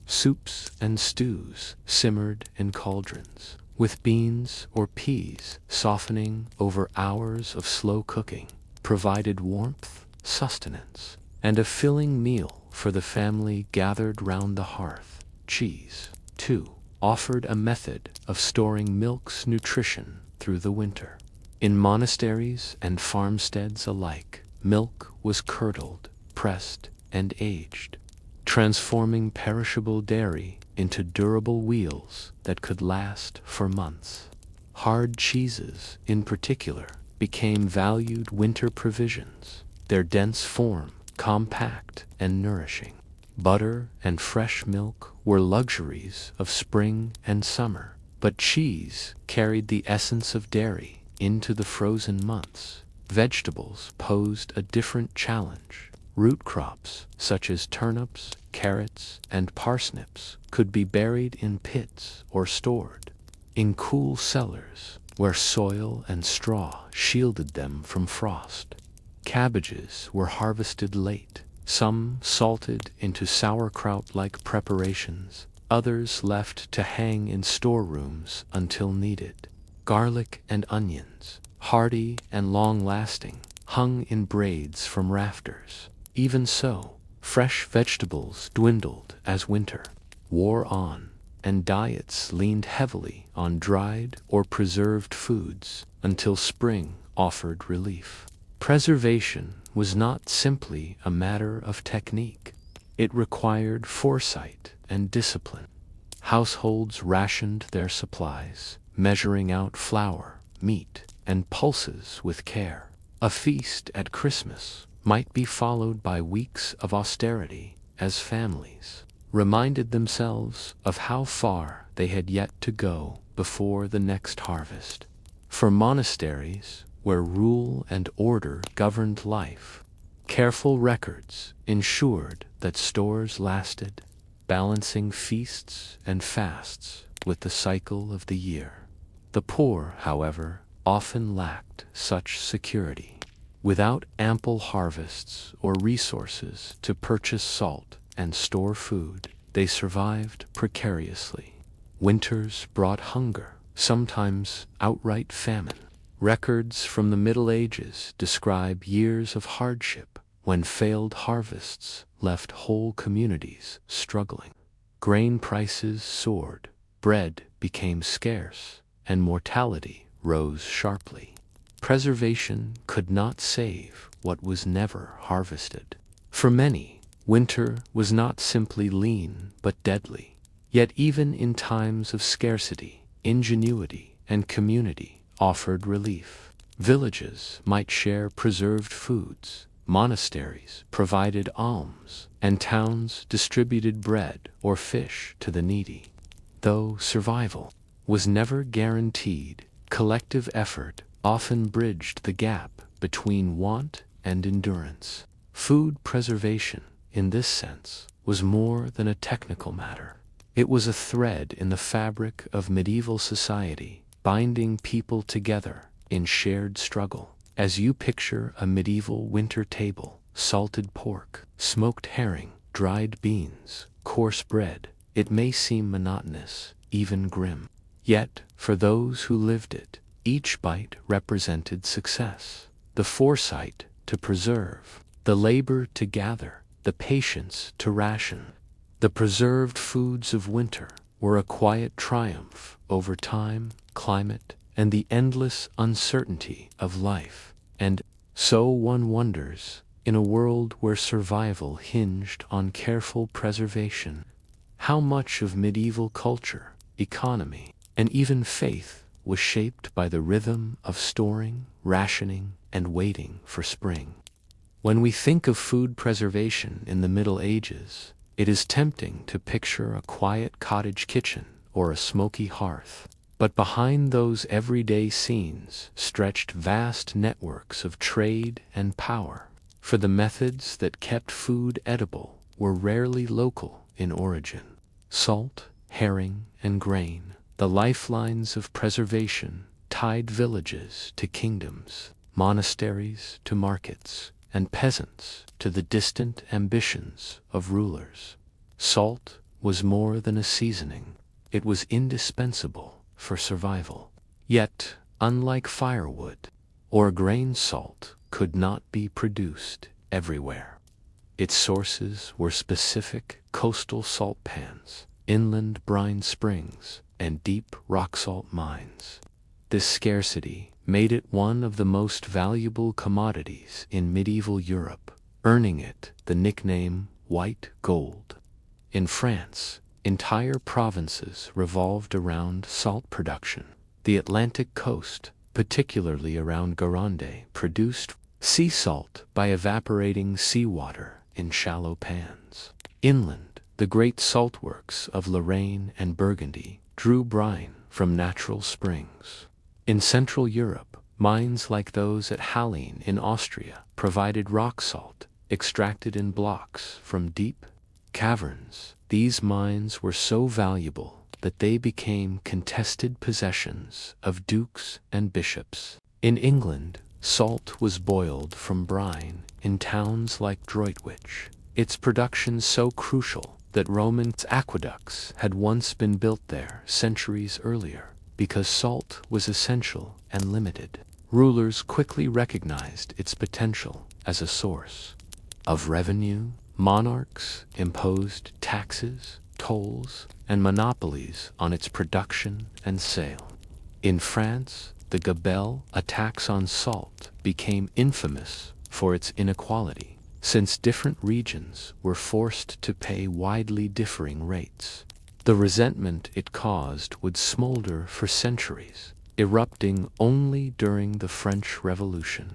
Soups and stews simmered in cauldrons, with beans or peas softening over hours of slow cooking, provided warmth, sustenance, and a filling meal for the family gathered round the hearth. Cheese, too, offered a method of storing milk's nutrition through the winter. In monasteries and farmsteads alike, milk was curdled, pressed, and aged, transforming perishable dairy into durable wheels that could last for months. Hard cheeses, in particular, became valued winter provisions, their dense form compact and nourishing. Butter and fresh milk were luxuries of spring and summer, but cheese carried the essence of dairy into the frozen months. Vegetables posed a different challenge. Root crops, such as turnips, carrots, and parsnips, could be buried in pits or stored in cool cellars where soil and straw shielded them from frost. Cabbages were harvested late, some salted into sauerkraut-like preparations, others left to hang in storerooms until needed. Garlic and onions, hardy and long-lasting, hung in braids from rafters. Even so, fresh vegetables dwindled as winter wore on, and diets leaned heavily on dried or preserved foods until spring offered relief. Preservation was not simply a matter of technique. It required foresight and discipline. Households rationed their supplies, measuring out flour, meat, and pulses with care. A feast at Christmas might be followed by weeks of austerity as families reminded themselves of how far they had yet to go before the next harvest. For monasteries, where rule and order governed life, careful records ensured that stores lasted, balancing feasts and fasts with the cycle of the year. The poor, however, often lacked such security. Without ample harvests or resources to purchase salt and store food, they survived precariously. Winters brought hunger, sometimes outright famine. Records from the Middle Ages describe years of hardship when failed harvests left whole communities struggling. Grain prices soared, bread became scarce, and mortality rose sharply. Preservation could not save what was never harvested. For many, winter was not simply lean but deadly. Yet even in times of scarcity, ingenuity and community offered relief. Villages might share preserved foods, monasteries provided alms, and towns distributed bread or fish to the needy. Though survival was never guaranteed, collective effort often bridged the gap between want and endurance. Food preservation, in this sense, was more than a technical matter. It was a thread in the fabric of medieval society, binding people together in shared struggle. As you picture a medieval winter table, salted pork, smoked herring, dried beans, coarse bread, it may seem monotonous, even grim. Yet, for those who lived it, each bite represented success. The foresight to preserve, the labor to gather, the patience to ration. The preserved foods of winter were a quiet triumph over time, climate, and the endless uncertainty of life. And so one wonders, in a world where survival hinged on careful preservation, how much of medieval culture, economy, and even faith was shaped by the rhythm of storing, rationing, and waiting for spring. When we think of food preservation in the Middle Ages, it is tempting to picture a quiet cottage kitchen or a smoky hearth. But behind those everyday scenes stretched vast networks of trade and power. For the methods that kept food edible were rarely local in origin. Salt, herring, and grain, the lifelines of preservation, tied villages to kingdoms, monasteries to markets, and peasants to the distant ambitions of rulers. Salt was more than a seasoning. It was indispensable for survival. Yet, unlike firewood or grain, salt could not be produced everywhere. Its sources were specific coastal salt pans, inland brine springs, and deep rock salt mines. This scarcity made it one of the most valuable commodities in medieval Europe, earning it the nickname white gold. In France, entire provinces revolved around salt production. The Atlantic coast, particularly around Guerande, produced sea salt by evaporating seawater in shallow pans. Inland, the great saltworks of Lorraine and Burgundy drew brine from natural springs. In Central Europe, mines like those at Hallein in Austria provided rock salt extracted in blocks from deep caverns. These mines were so valuable that they became contested possessions of dukes and bishops. In England, salt was boiled from brine in towns like Droitwich, its production so crucial that Roman aqueducts had once been built there centuries earlier. Because salt was essential and limited, rulers quickly recognized its potential as a source of revenue. Monarchs imposed taxes, tolls, and monopolies on its production and sale. In France, the gabelle, a tax on salt, became infamous for its inequality, since different regions were forced to pay widely differing rates. The resentment it caused would smolder for centuries, erupting only during the French Revolution.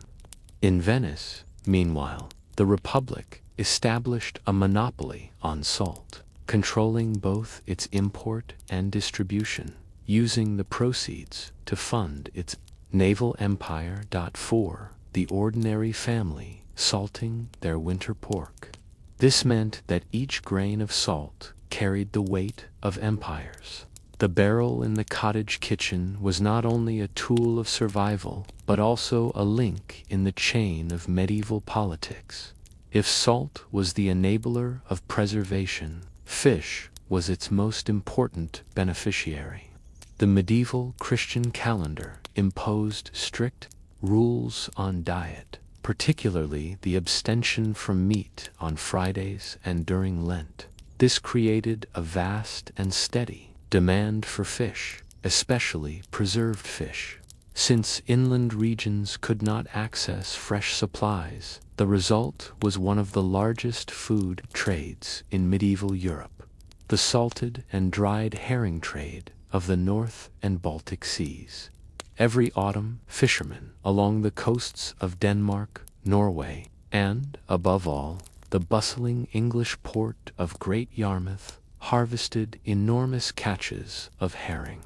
In Venice, meanwhile, the Republic established a monopoly on salt, controlling both its import and distribution, using the proceeds to fund its naval empire. For the ordinary family salting their winter pork, this meant that each grain of salt carried the weight of empires. The barrel in the cottage kitchen was not only a tool of survival, but also a link in the chain of medieval politics. If salt was the enabler of preservation, fish was its most important beneficiary. The medieval Christian calendar imposed strict rules on diet, particularly the abstention from meat on Fridays and during Lent. This created a vast and steady demand for fish, especially preserved fish. Since inland regions could not access fresh supplies, the result was one of the largest food trades in medieval Europe, the salted and dried herring trade of the North and Baltic Seas. Every autumn, fishermen along the coasts of Denmark, Norway, and, above all, the bustling English port of Great Yarmouth harvested enormous catches of herring.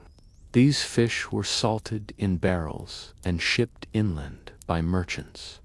These fish were salted in barrels and shipped inland by merchants.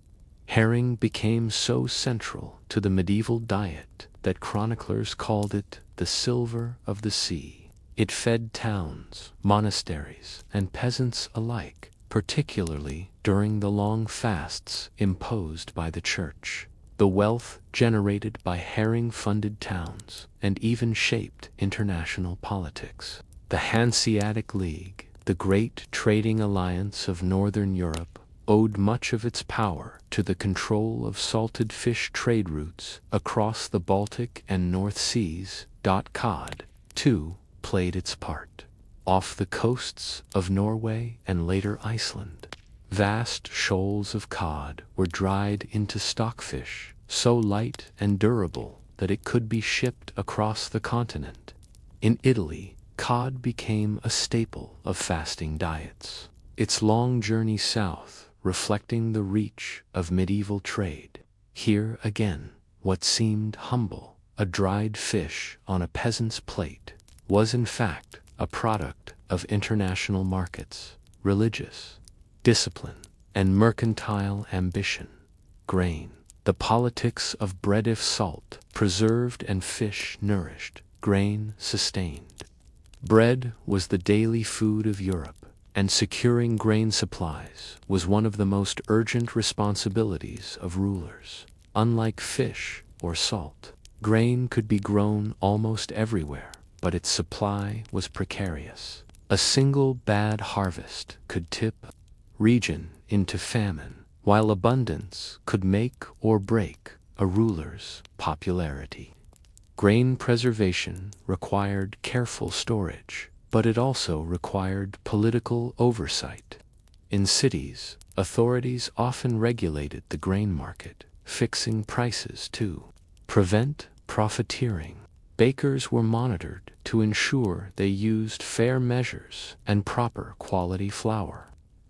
Herring became so central to the medieval diet that chroniclers called it the silver of the sea. It fed towns, monasteries, and peasants alike, particularly during the long fasts imposed by the church. The wealth generated by herring-funded towns and even shaped international politics. The Hanseatic League, the great trading alliance of Northern Europe, owed much of its power to the control of salted fish trade routes across the Baltic and North Seas. Cod, too, played its part. Off the coasts of Norway and later Iceland, vast shoals of cod were dried into stockfish, so light and durable that it could be shipped across the continent. In Italy, cod became a staple of fasting diets. Its long journey south reflecting the reach of medieval trade. Here again, what seemed humble, a dried fish on a peasant's plate, was in fact a product of international markets, religious discipline, and mercantile ambition. Grain, The politics of bread if salt preserved and fish nourished, grain sustained. Bread was the daily food of Europe, and securing grain supplies was one of the most urgent responsibilities of rulers. Unlike fish or salt, grain could be grown almost everywhere, but its supply was precarious. A single bad harvest could tip a region into famine, while abundance could make or break a ruler's popularity. Grain preservation required careful storage, but it also required political oversight. In cities, authorities often regulated the grain market, fixing prices to prevent profiteering. Bakers were monitored to ensure they used fair measures and proper quality flour.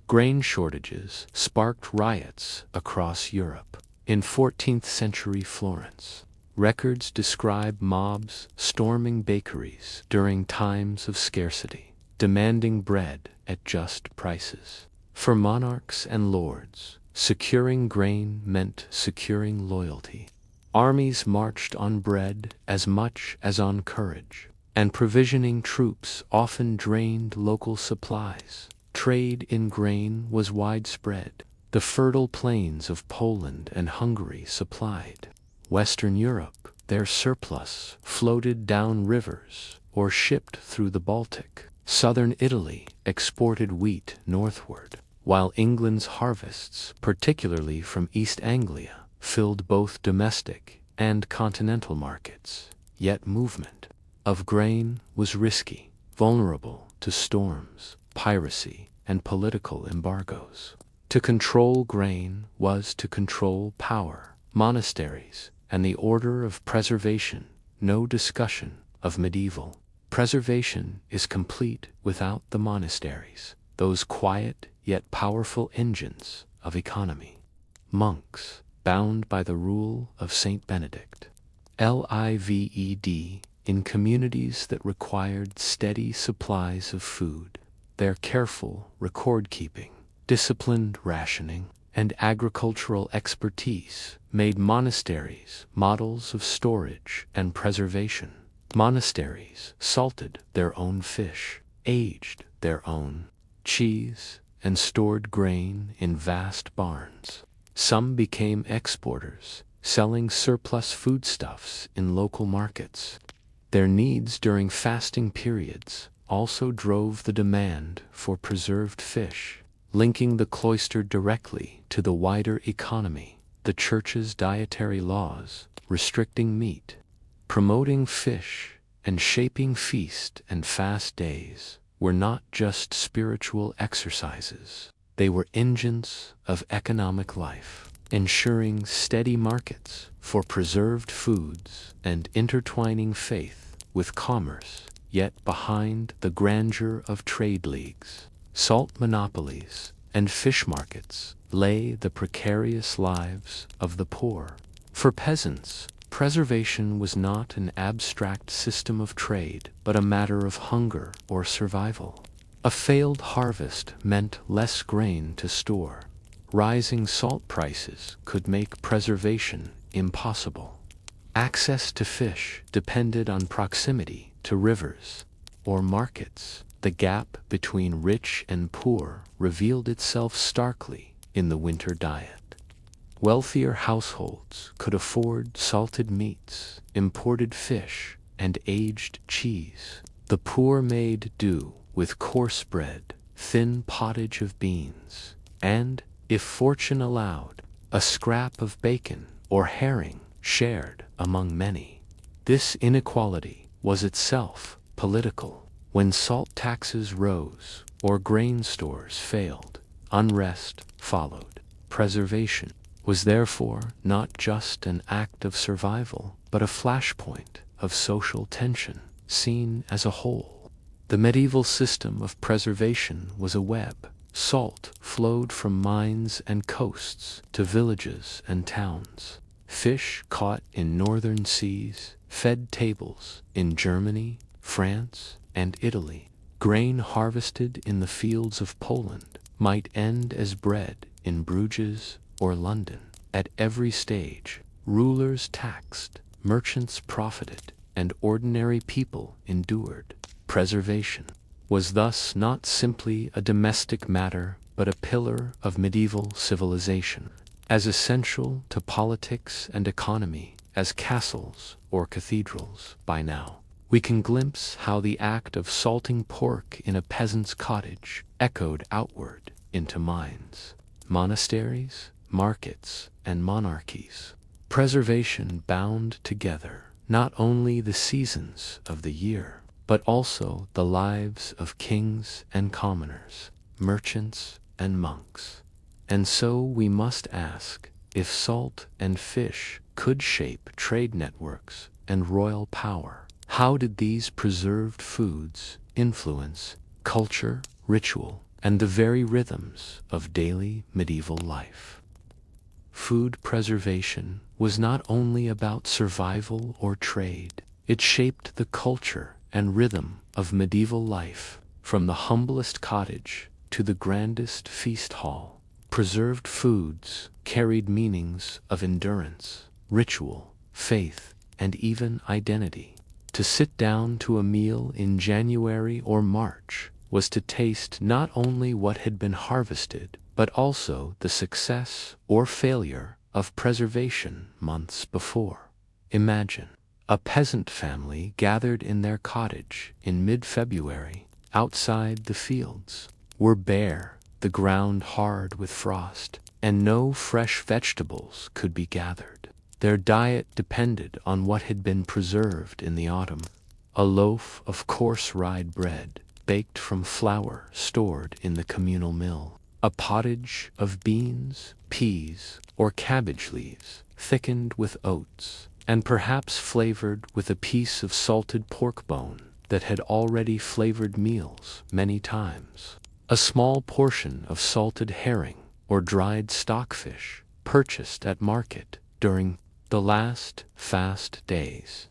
Grain shortages sparked riots across Europe. In 14th century Florence, records describe mobs storming bakeries during times of scarcity, demanding bread at just prices. For monarchs and lords, securing grain meant securing loyalty. Armies marched on bread as much as on courage, and provisioning troops often drained local supplies. Trade in grain was widespread. The fertile plains of Poland and Hungary supplied Western Europe. Their surplus floated down rivers or shipped through the Baltic. Southern Italy exported wheat northward, while England's harvests, particularly from East Anglia, filled both domestic and continental markets. Yet movement of grain was risky, vulnerable to storms, piracy, and political embargoes. To control grain was to control power. Monasteries and the order of preservation. No discussion of medieval preservation is complete without the monasteries, those quiet yet powerful engines of economy. Monks, bound by the rule of Saint Benedict, lived in communities that required steady supplies of food. Their careful record-keeping, disciplined rationing, and agricultural expertise made monasteries models of storage and preservation. Monasteries salted their own fish, aged their own cheese, and stored grain in vast barns. Some became exporters, selling surplus foodstuffs in local markets. Their needs during fasting periods also drove the demand for preserved fish, linking the cloister directly to the wider economy. The Church's dietary laws, restricting meat, promoting fish, and shaping feast and fast days, were not just spiritual exercises. They were engines of economic life, ensuring steady markets for preserved foods and intertwining faith with commerce. Yet behind the grandeur of trade leagues, salt monopolies, and fish markets lay the precarious lives of the poor. For peasants, preservation was not an abstract system of trade, but a matter of hunger or survival. A failed harvest meant less grain to store. Rising salt prices could make preservation impossible. Access to fish depended on proximity to rivers or markets. The gap between rich and poor revealed itself starkly in the winter diet. Wealthier households could afford salted meats, imported fish, and aged cheese. The poor made do with coarse bread, thin pottage of beans, and, if fortune allowed, a scrap of bacon or herring shared among many. This inequality was itself political. When salt taxes rose or grain stores failed, unrest followed. Preservation was therefore not just an act of survival, but a flashpoint of social tension seen as a whole. The medieval system of preservation was a web. Salt flowed from mines and coasts to villages and towns. Fish caught in northern seas fed tables in Germany, France, and Italy. Grain harvested in the fields of Poland might end as bread in Bruges or London. At every stage, rulers taxed, merchants profited, and ordinary people endured. Preservation was thus not simply a domestic matter, but a pillar of medieval civilization, as essential to politics and economy as castles or cathedrals. By now, we can glimpse how the act of salting pork in a peasant's cottage echoed outward into mines, monasteries, markets, and monarchies. Preservation bound together not only the seasons of the year, but also the lives of kings and commoners, merchants and monks. And so we must ask, if salt and fish could shape trade networks and royal power, how did these preserved foods influence culture, ritual, and the very rhythms of daily medieval life? Food preservation was not only about survival or trade, it shaped the culture and rhythm of medieval life, from the humblest cottage to the grandest feast hall. Preserved foods carried meanings of endurance, ritual, faith, and even identity. To sit down to a meal in January or March was to taste not only what had been harvested, but also the success or failure of preservation months before. Imagine a peasant family gathered in their cottage in mid-February. Outside, the fields were bare, the ground hard with frost, and no fresh vegetables could be gathered. Their diet depended on what had been preserved in the autumn: a loaf of coarse rye bread, baked from flour stored in the communal mill, a pottage of beans, peas, or cabbage leaves, thickened with oats, and perhaps flavored with a piece of salted pork bone that had already flavored meals many times. A small portion of salted herring or dried stockfish purchased at market during the last fast days.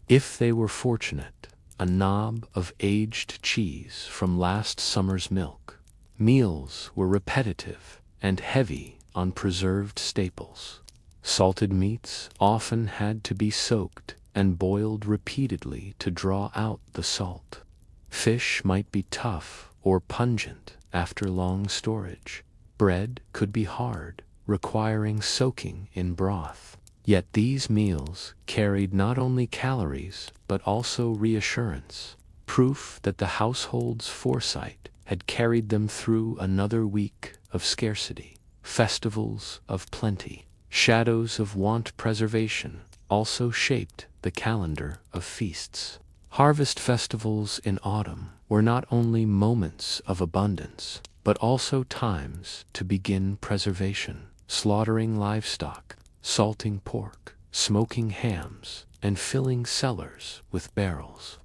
If they were fortunate, a knob of aged cheese from last summer's milk. Meals were repetitive and heavy on preserved staples. Salted meats often had to be soaked and boiled repeatedly to draw out the salt. Fish might be tough or pungent after long storage. Bread could be hard, requiring soaking in broth. Yet these meals carried not only calories but also reassurance, proof that the household's foresight had carried them through another week of scarcity. Festivals of plenty, shadows of want preservation, also shaped the calendar of feasts. Harvest festivals in autumn were not only moments of abundance, but also times to begin preservation, slaughtering livestock, salting pork, smoking hams, and filling cellars with barrels.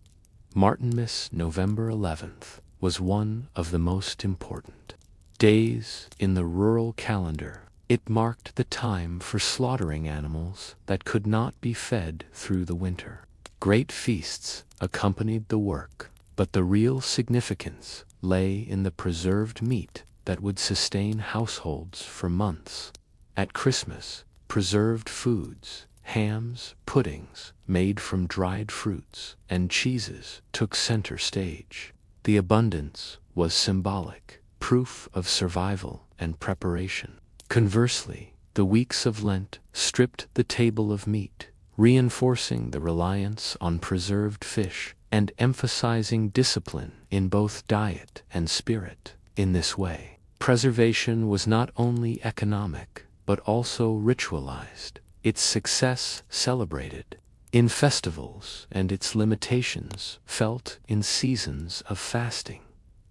Martinmas, November 11th, was one of the most important days in the rural calendar. It marked the time for slaughtering animals that could not be fed through the winter. Great feasts accompanied the work, but the real significance lay in the preserved meat that would sustain households for months. At Christmas, preserved foods, hams, puddings made from dried fruits, and cheeses took center stage. The abundance was symbolic, proof of survival and preparation. Conversely, the weeks of Lent stripped the table of meat, reinforcing the reliance on preserved fish and emphasizing discipline in both diet and spirit. In this way, preservation was not only economic, but also ritualized, its success celebrated in festivals and its limitations felt in seasons of fasting.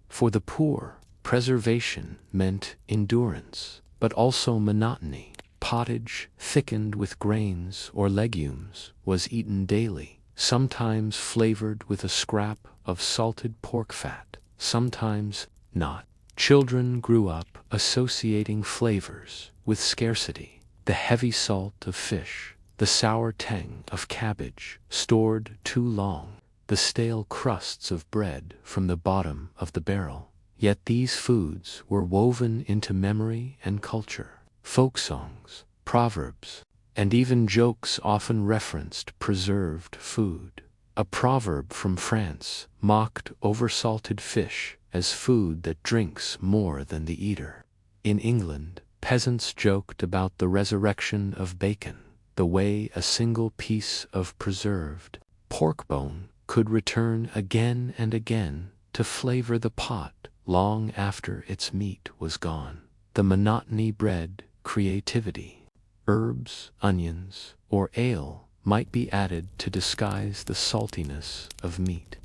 For the poor, preservation meant endurance, but also monotony. Pottage, thickened with grains or legumes, was eaten daily, sometimes flavored with a scrap of salted pork fat, sometimes not. Children grew up associating flavors with scarcity: the heavy salt of fish, the sour tang of cabbage stored too long, the stale crusts of bread from the bottom of the barrel. Yet these foods were woven into memory and culture. Folk songs, proverbs, and even jokes often referenced preserved food. A proverb from France mocked oversalted fish as food that drinks more than the eater. In England, peasants joked about the resurrection of bacon, the way a single piece of preserved pork bone could return again and again to flavor the pot long after its meat was gone. The monotony bred creativity. Herbs, onions, or ale might be added to disguise the saltiness of meat.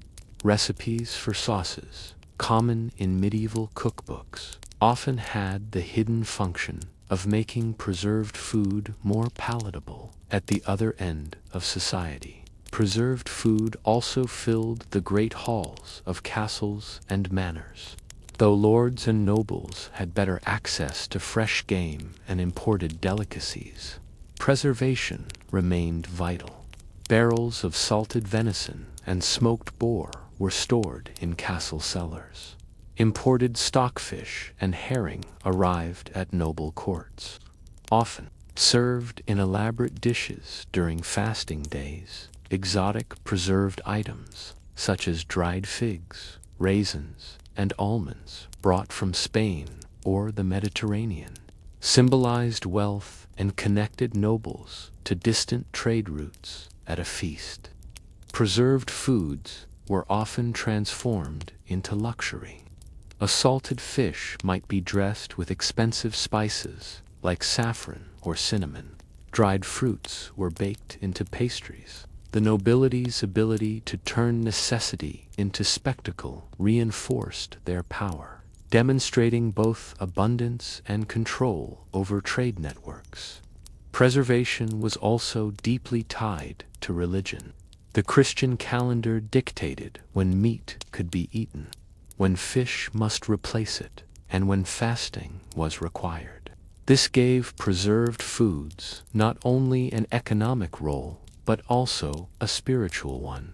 Recipes for sauces, common in medieval cookbooks, often had the hidden function of making preserved food more palatable. At the other end of society, preserved food also filled the great halls of castles and manors. Though lords and nobles had better access to fresh game and imported delicacies, preservation remained vital. Barrels of salted venison and smoked boar were stored in castle cellars. Imported stockfish and herring arrived at noble courts, often served in elaborate dishes during fasting days. Exotic preserved items, such as dried figs, raisins, and almonds brought from Spain or the Mediterranean, symbolized wealth and connected nobles to distant trade routes at a feast. Preserved foods were often transformed into luxury. A salted fish might be dressed with expensive spices like saffron or cinnamon. Dried fruits were baked into pastries. The nobility's ability to turn necessity into spectacle reinforced their power, demonstrating both abundance and control over trade networks. Preservation was also deeply tied to religion. The Christian calendar dictated when meat could be eaten, when fish must replace it, and when fasting was required. This gave preserved foods not only an economic role, but also a spiritual one.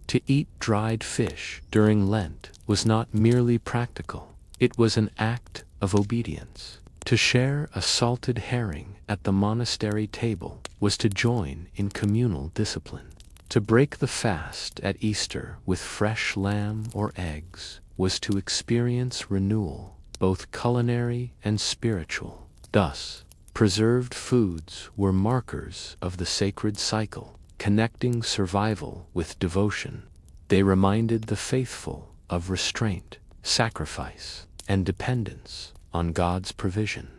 To eat dried fish during Lent was not merely practical, it was an act of obedience. To share a salted herring at the monastery table was to join in communal discipline. To break the fast at Easter with fresh lamb or eggs was to experience renewal, both culinary and spiritual. Thus, preserved foods were markers of the sacred cycle, connecting survival with devotion. They reminded the faithful of restraint, sacrifice, and dependence on God's provision.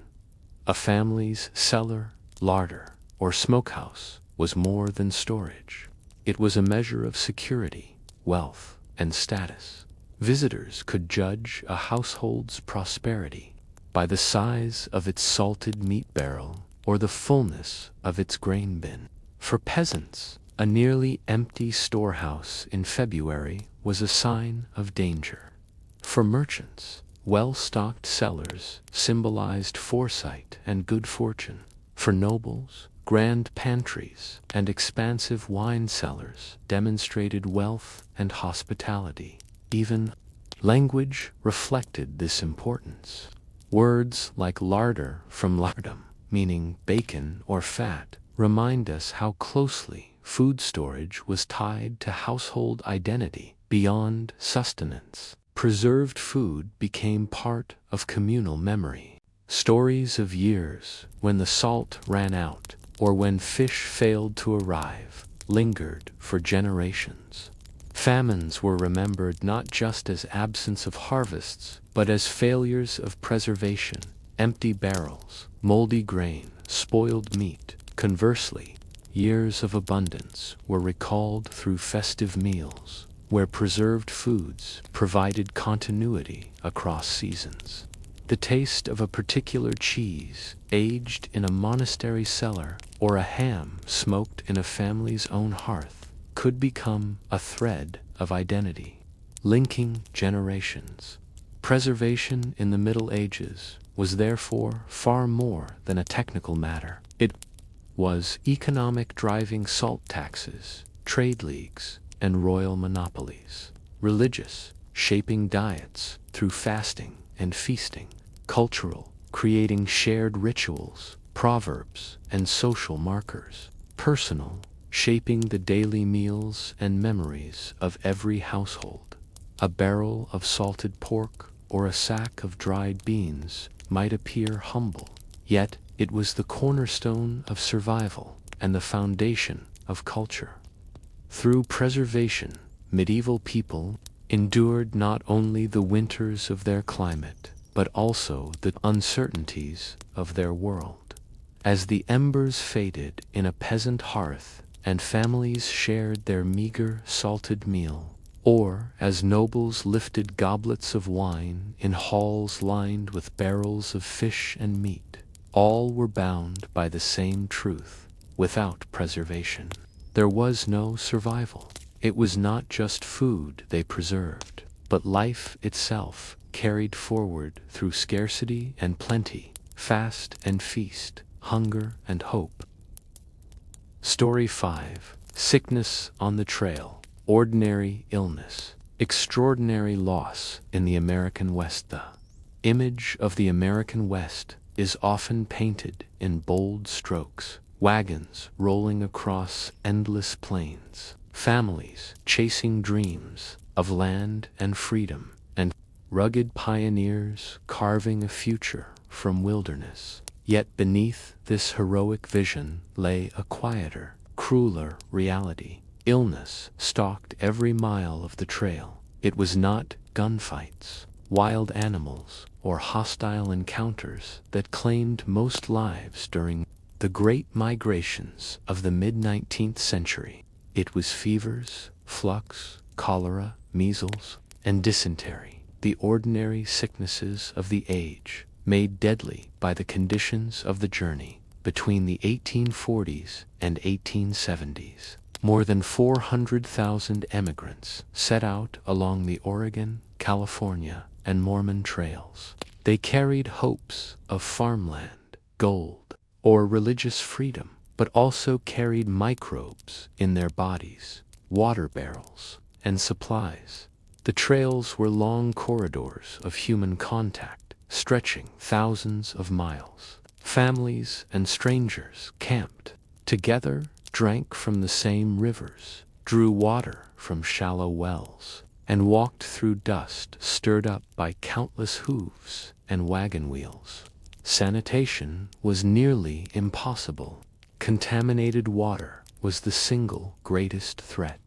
A family's cellar, larder, or smokehouse was more than storage. It was a measure of security, wealth, and status. Visitors could judge a household's prosperity by the size of its salted meat barrel or the fullness of its grain bin. For peasants, a nearly empty storehouse in February was a sign of danger. For merchants, well-stocked cellars symbolized foresight and good fortune. For nobles, grand pantries and expansive wine cellars demonstrated wealth and hospitality. Even language reflected this importance. Words like larder from lardum, meaning bacon or fat, remind us how closely food storage was tied to household identity beyond sustenance. Preserved food became part of communal memory. Stories of years when the salt ran out or when fish failed to arrive lingered for generations. Famines were remembered not just as absence of harvests, but as failures of preservation, empty barrels, moldy grain, spoiled meat. Conversely, years of abundance were recalled through festive meals, where preserved foods provided continuity across seasons. The taste of a particular cheese, aged in a monastery cellar, or a ham smoked in a family's own hearth, could become a thread of identity, linking generations. Preservation in the Middle Ages was therefore far more than a technical matter. It was economic, driving salt taxes, trade leagues, and royal monopolies. Religious, shaping diets through fasting and feasting. Cultural, creating shared rituals proverbs, and social markers. Personal, shaping the daily meals and memories of every household. A barrel of salted pork or a sack of dried beans might appear humble, yet it was the cornerstone of survival and the foundation of culture. Through preservation, medieval people endured not only the winters of their climate, but also the uncertainties of their world. As the embers faded in a peasant hearth and families shared their meager salted meal, or as nobles lifted goblets of wine in halls lined with barrels of fish and meat, all were bound by the same truth: without preservation, there was no survival. It was not just food they preserved, but life itself, carried forward through scarcity and plenty, fast and feast, hunger and hope. Story 5. Sickness on the Trail. Ordinary illness, extraordinary loss in the American West. The image of the American West is often painted in bold strokes: wagons rolling across endless plains, families chasing dreams of land and freedom, and rugged pioneers carving a future from wilderness. Yet beneath this heroic vision lay a quieter, crueler reality. Illness stalked every mile of the trail. It was not gunfights, wild animals, or hostile encounters that claimed most lives during the great migrations of the mid-19th century. It was fevers, flux, cholera, measles, and dysentery, the ordinary sicknesses of the age, made deadly by the conditions of the journey. Between the 1840s and 1870s, more than 400,000 emigrants set out along the Oregon, California, and Mormon trails. They carried hopes of farmland, gold, or religious freedom, but also carried microbes in their bodies, water barrels, and supplies. The trails were long corridors of human contact, stretching thousands of miles. Families and strangers camped together, drank from the same rivers, drew water from shallow wells, and walked through dust stirred up by countless hooves and wagon wheels. Sanitation was nearly impossible. Contaminated water was the single greatest threat.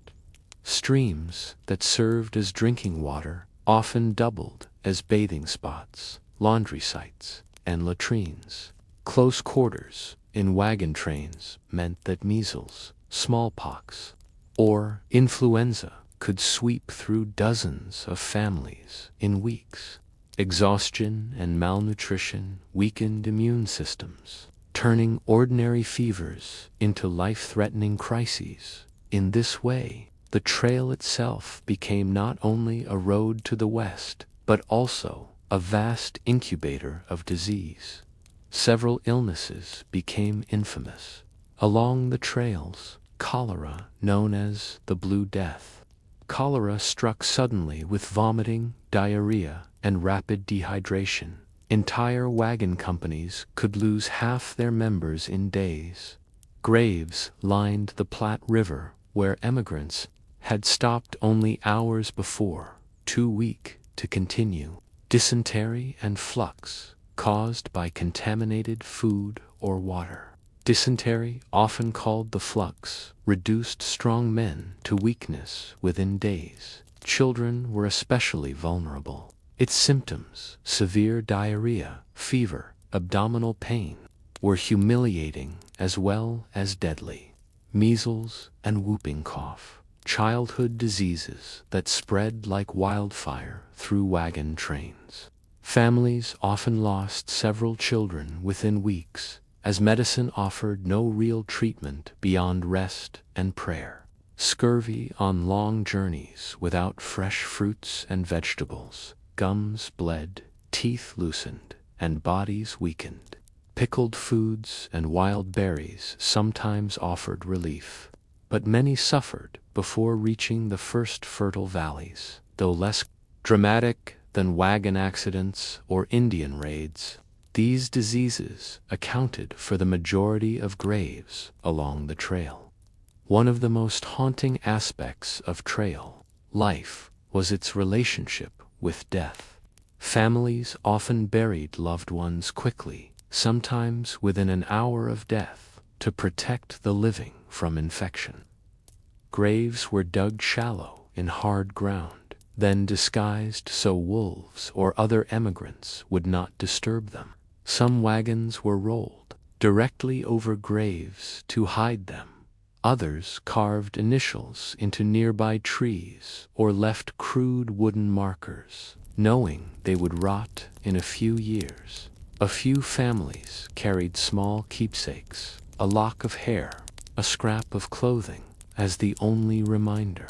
Streams that served as drinking water often doubled as bathing spots, laundry sites, and latrines. Close quarters in wagon trains meant that measles, smallpox, or influenza could sweep through dozens of families in weeks. Exhaustion and malnutrition weakened immune systems, turning ordinary fevers into life-threatening crises. In this way, the trail itself became not only a road to the West, but also a vast incubator of disease. Several illnesses became infamous. Along the trails, cholera, known as the Blue Death. Cholera struck suddenly with vomiting, diarrhea, and rapid dehydration. Entire wagon companies could lose half their members in days. Graves lined the Platte River where emigrants had stopped only hours before, too weak to continue. Dysentery and flux, caused by contaminated food or water. Dysentery, often called the flux, reduced strong men to weakness within days. Children were especially vulnerable. Its symptoms, severe diarrhea, fever, abdominal pain, were humiliating as well as deadly. Measles and whooping cough, childhood diseases that spread like wildfire through wagon trains. Families often lost several children within weeks, as medicine offered no real treatment beyond rest and prayer. Scurvy on long journeys without fresh fruits and vegetables. Gums bled, teeth loosened, and bodies weakened. Pickled foods and wild berries sometimes offered relief, but many suffered before reaching the first fertile valleys. Though less dramatic than wagon accidents or Indian raids, These diseases accounted for the majority of graves along the trail. One of the most haunting aspects of trail life was its relationship with death. Families often buried loved ones quickly, sometimes within an hour of death, to protect the living from infection. Graves were dug shallow in hard ground, then disguised so wolves or other emigrants would not disturb them. Some wagons were rolled directly over graves to hide them. Others carved initials into nearby trees or left crude wooden markers, knowing they would rot in a few years. A few families carried small keepsakes, a lock of hair, a scrap of clothing, as the only reminder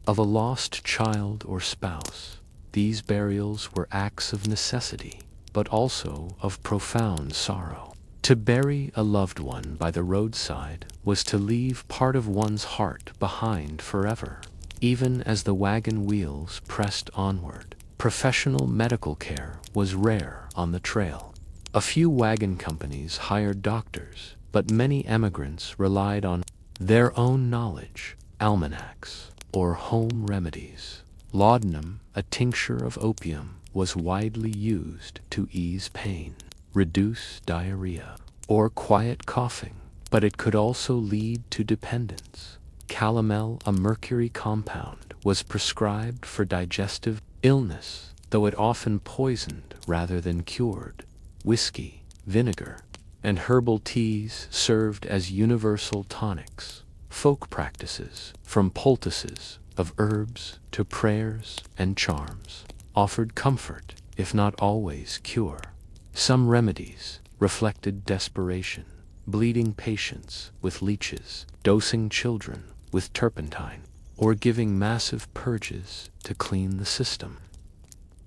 of a lost child or spouse. These burials were acts of necessity, but also of profound sorrow. To bury a loved one by the roadside was to leave part of one's heart behind forever. Even as the wagon wheels pressed onward, professional medical care was rare on the trail. A few wagon companies hired doctors, but many emigrants relied on their own knowledge, almanacs, or home remedies. Laudanum, a tincture of opium, was widely used to ease pain, reduce diarrhea, or quiet coughing, but it could also lead to dependence. Calomel, a mercury compound, was prescribed for digestive illness, though it often poisoned rather than cured. Whiskey, vinegar, and herbal teas served as universal tonics. Folk practices, from poultices of herbs to prayers and charms, offered comfort, if not always cure. Some remedies reflected desperation, bleeding patients with leeches, dosing children with turpentine, or giving massive purges to clean the system.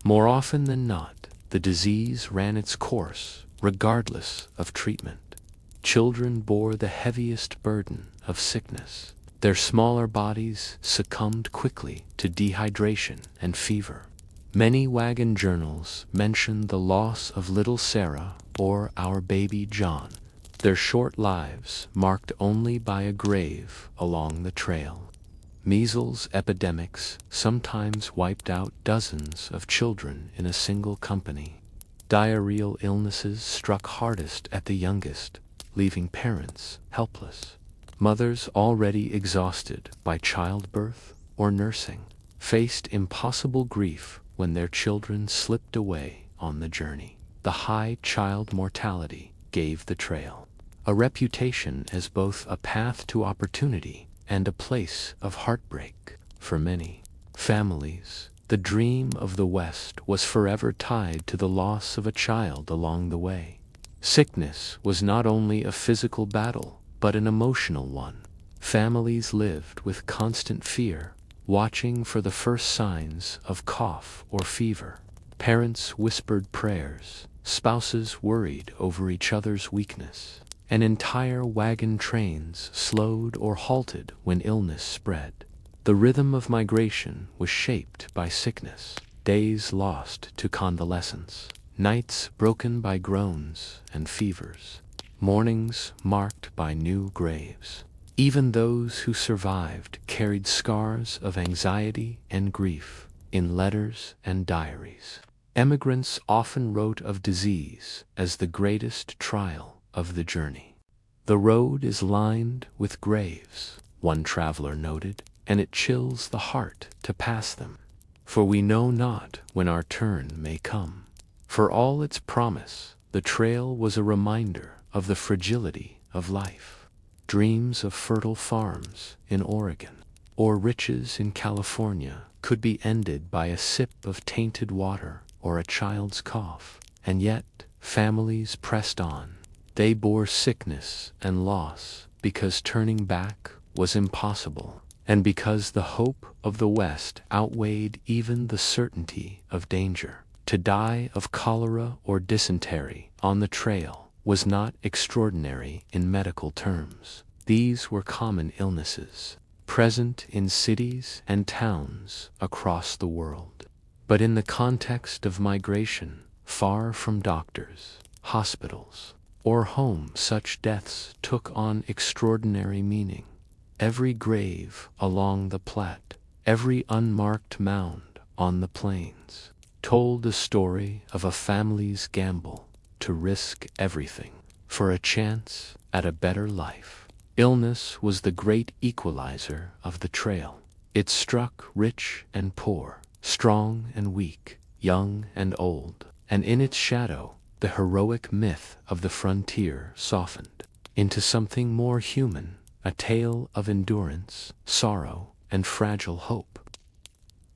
More often than not, the disease ran its course regardless of treatment. Children bore the heaviest burden of sickness. Their smaller bodies succumbed quickly to dehydration and fever. Many wagon journals mention the loss of little Sarah or our baby John, their short lives marked only by a grave along the trail. Measles epidemics sometimes wiped out dozens of children in a single company. Diarrheal illnesses struck hardest at the youngest, leaving parents helpless. Mothers already exhausted by childbirth or nursing faced impossible grief when their children slipped away on the journey. The high child mortality gave the trail a reputation as both a path to opportunity and a place of heartbreak. For many families, the dream of the West was forever tied to the loss of a child along the way. Sickness was not only a physical battle, but an emotional one. Families lived with constant fear, watching for the first signs of cough or fever. Parents whispered prayers, spouses worried over each other's weakness, and entire wagon trains slowed or halted when illness spread. The rhythm of migration was shaped by sickness, days lost to convalescence, nights broken by groans and fevers, mornings marked by new graves. Even those who survived carried scars of anxiety and grief in letters and diaries. Emigrants often wrote of disease as the greatest trial of the journey. "The road is lined with graves," one traveler noted, "and it chills the heart to pass them, for we know not when our turn may come." For all its promise, the trail was a reminder of the fragility of life. Dreams of fertile farms in Oregon or riches in California could be ended by a sip of tainted water or a child's cough, and yet families pressed on. They bore sickness and loss because turning back was impossible, and because the hope of the West outweighed even the certainty of danger. To die of cholera or dysentery on the trail was not extraordinary in medical terms. These were common illnesses, present in cities and towns across the world. But in the context of migration, far from doctors, hospitals, or homes, such deaths took on extraordinary meaning. Every grave along the Platte, every unmarked mound on the plains, told the story of a family's gamble to risk everything for a chance at a better life. Illness was the great equalizer of the trail. It struck rich and poor, strong and weak, young and old, and in its shadow, the heroic myth of the frontier softened into something more human, a tale of endurance, sorrow, and fragile hope.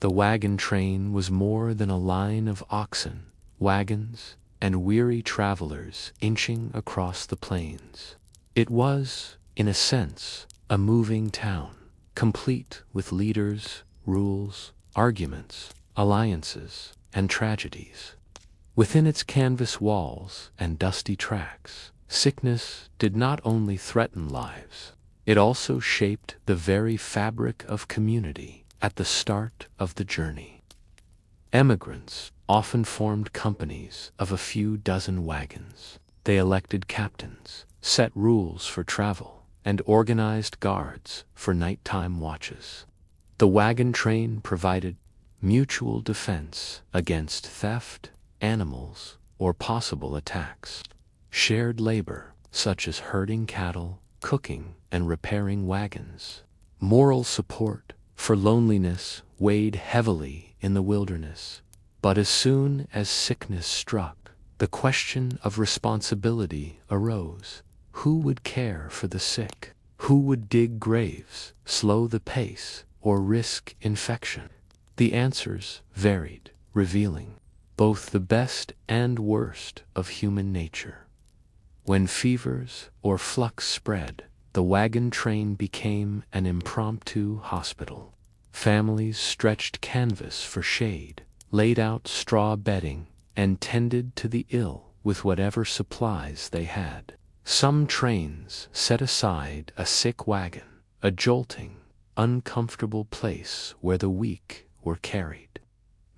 The wagon train was more than a line of oxen, wagons, and weary travelers inching across the plains. It was, in a sense, a moving town, complete with leaders, rules, arguments, alliances, and tragedies. Within its canvas walls and dusty tracks, sickness did not only threaten lives, it also shaped the very fabric of community at the start of the journey. Emigrants often formed companies of a few dozen wagons. They elected captains, set rules for travel, and organized guards for nighttime watches. The wagon train provided mutual defense against theft, animals, or possible attacks. Shared labor, such as herding cattle, cooking, and repairing wagons. Moral support for loneliness weighed heavily in the wilderness. But as soon as sickness struck, the question of responsibility arose. Who would care for the sick? Who would dig graves, slow the pace, or risk infection? The answers varied, revealing both the best and worst of human nature. When fevers or flux spread, the wagon train became an impromptu hospital. Families stretched canvas for shade, laid out straw bedding, and tended to the ill with whatever supplies they had. Some trains set aside a sick wagon, a jolting, uncomfortable place where the weak were carried.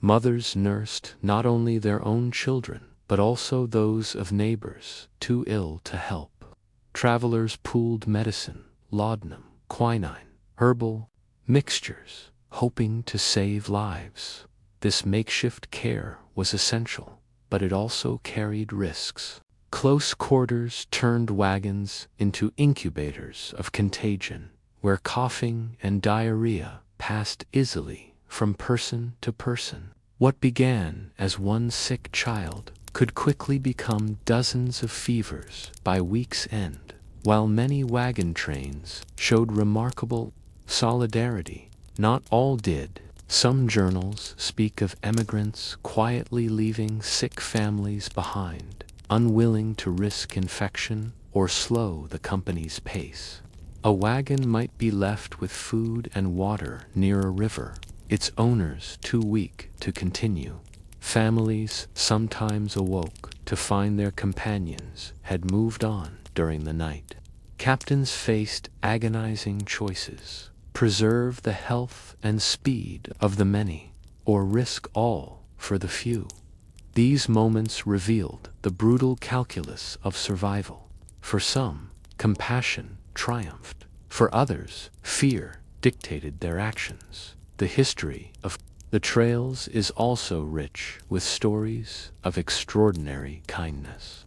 Mothers nursed not only their own children, but also those of neighbors too ill to help. Travelers pooled medicine, laudanum, quinine, herbal mixtures, hoping to save lives. This makeshift care was essential, but it also carried risks. Close quarters turned wagons into incubators of contagion, where coughing and diarrhea passed easily from person to person. What began as one sick child could quickly become dozens of fevers by week's end. While many wagon trains showed remarkable solidarity, not all did. Some journals speak of emigrants quietly leaving sick families behind, unwilling to risk infection or slow the company's pace. A wagon might be left with food and water near a river, its owners too weak to continue. Families sometimes awoke to find their companions had moved on during the night. Captains faced agonizing choices: preserve the health and speed of the many, or risk all for the few. These moments revealed the brutal calculus of survival. For some, compassion triumphed. For others, fear dictated their actions. The history of the trails is also rich with stories of extraordinary kindness.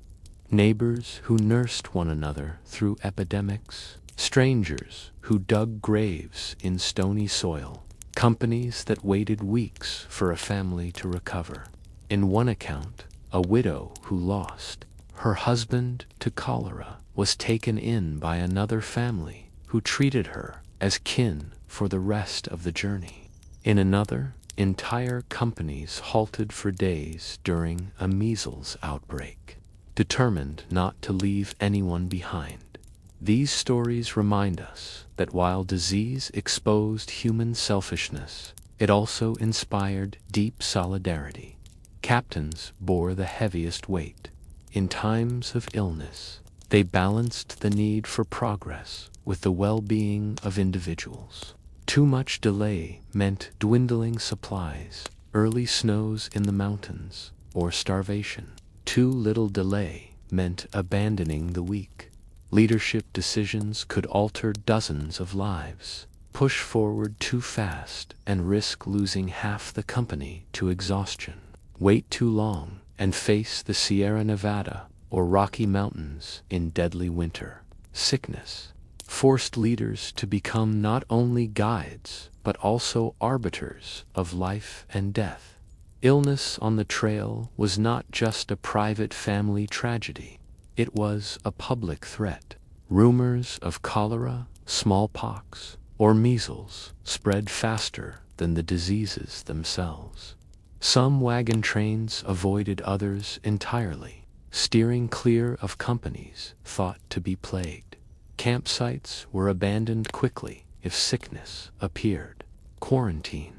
Neighbors who nursed one another through epidemics, strangers who dug graves in stony soil, companies that waited weeks for a family to recover. In one account, a widow who lost her husband to cholera was taken in by another family who treated her as kin for the rest of the journey. In another, entire companies halted for days during a measles outbreak, determined not to leave anyone behind. These stories remind us that while disease exposed human selfishness, it also inspired deep solidarity. Captains bore the heaviest weight. In times of illness, they balanced the need for progress with the well-being of individuals. Too much delay meant dwindling supplies, early snows in the mountains, or starvation. Too little delay meant abandoning the weak. Leadership decisions could alter dozens of lives. Push forward too fast and risk losing half the company to exhaustion. Wait too long and face the Sierra Nevada or Rocky Mountains in deadly winter. Sickness forced leaders to become not only guides but also arbiters of life and death. Illness on the trail was not just a private family tragedy. It was a public threat. Rumors of cholera, smallpox, or measles spread faster than the diseases themselves. Some wagon trains avoided others entirely, steering clear of companies thought to be plagued. Campsites were abandoned quickly if sickness appeared. Quarantine.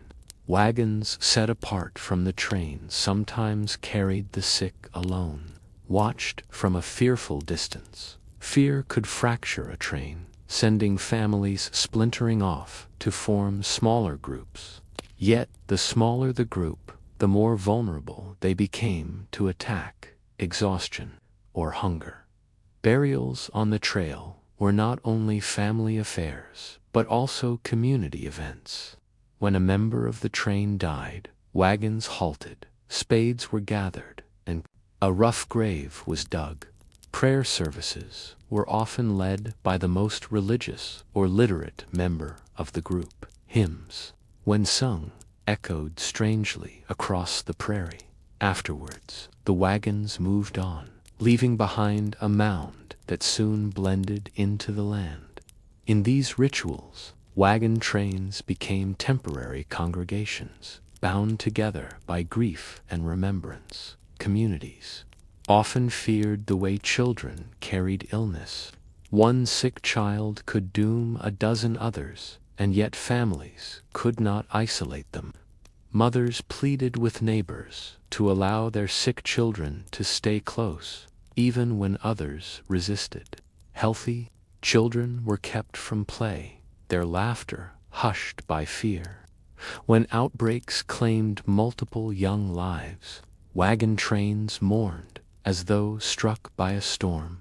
Wagons set apart from the train sometimes carried the sick alone, watched from a fearful distance. Fear could fracture a train, sending families splintering off to form smaller groups. Yet, the smaller the group, the more vulnerable they became to attack, exhaustion, or hunger. Burials on the trail were not only family affairs, but also community events. When a member of the train died, wagons halted, spades were gathered, and a rough grave was dug. Prayer services were often led by the most religious or literate member of the group. Hymns, when sung, echoed strangely across the prairie. Afterwards, the wagons moved on, leaving behind a mound that soon blended into the land. In these rituals, wagon trains became temporary congregations, bound together by grief and remembrance. Communities often feared the way children carried illness. One sick child could doom a dozen others, and yet families could not isolate them. Mothers pleaded with neighbors to allow their sick children to stay close, even when others resisted. Healthy children were kept from play, their laughter hushed by fear. When outbreaks claimed multiple young lives, wagon trains mourned as though struck by a storm.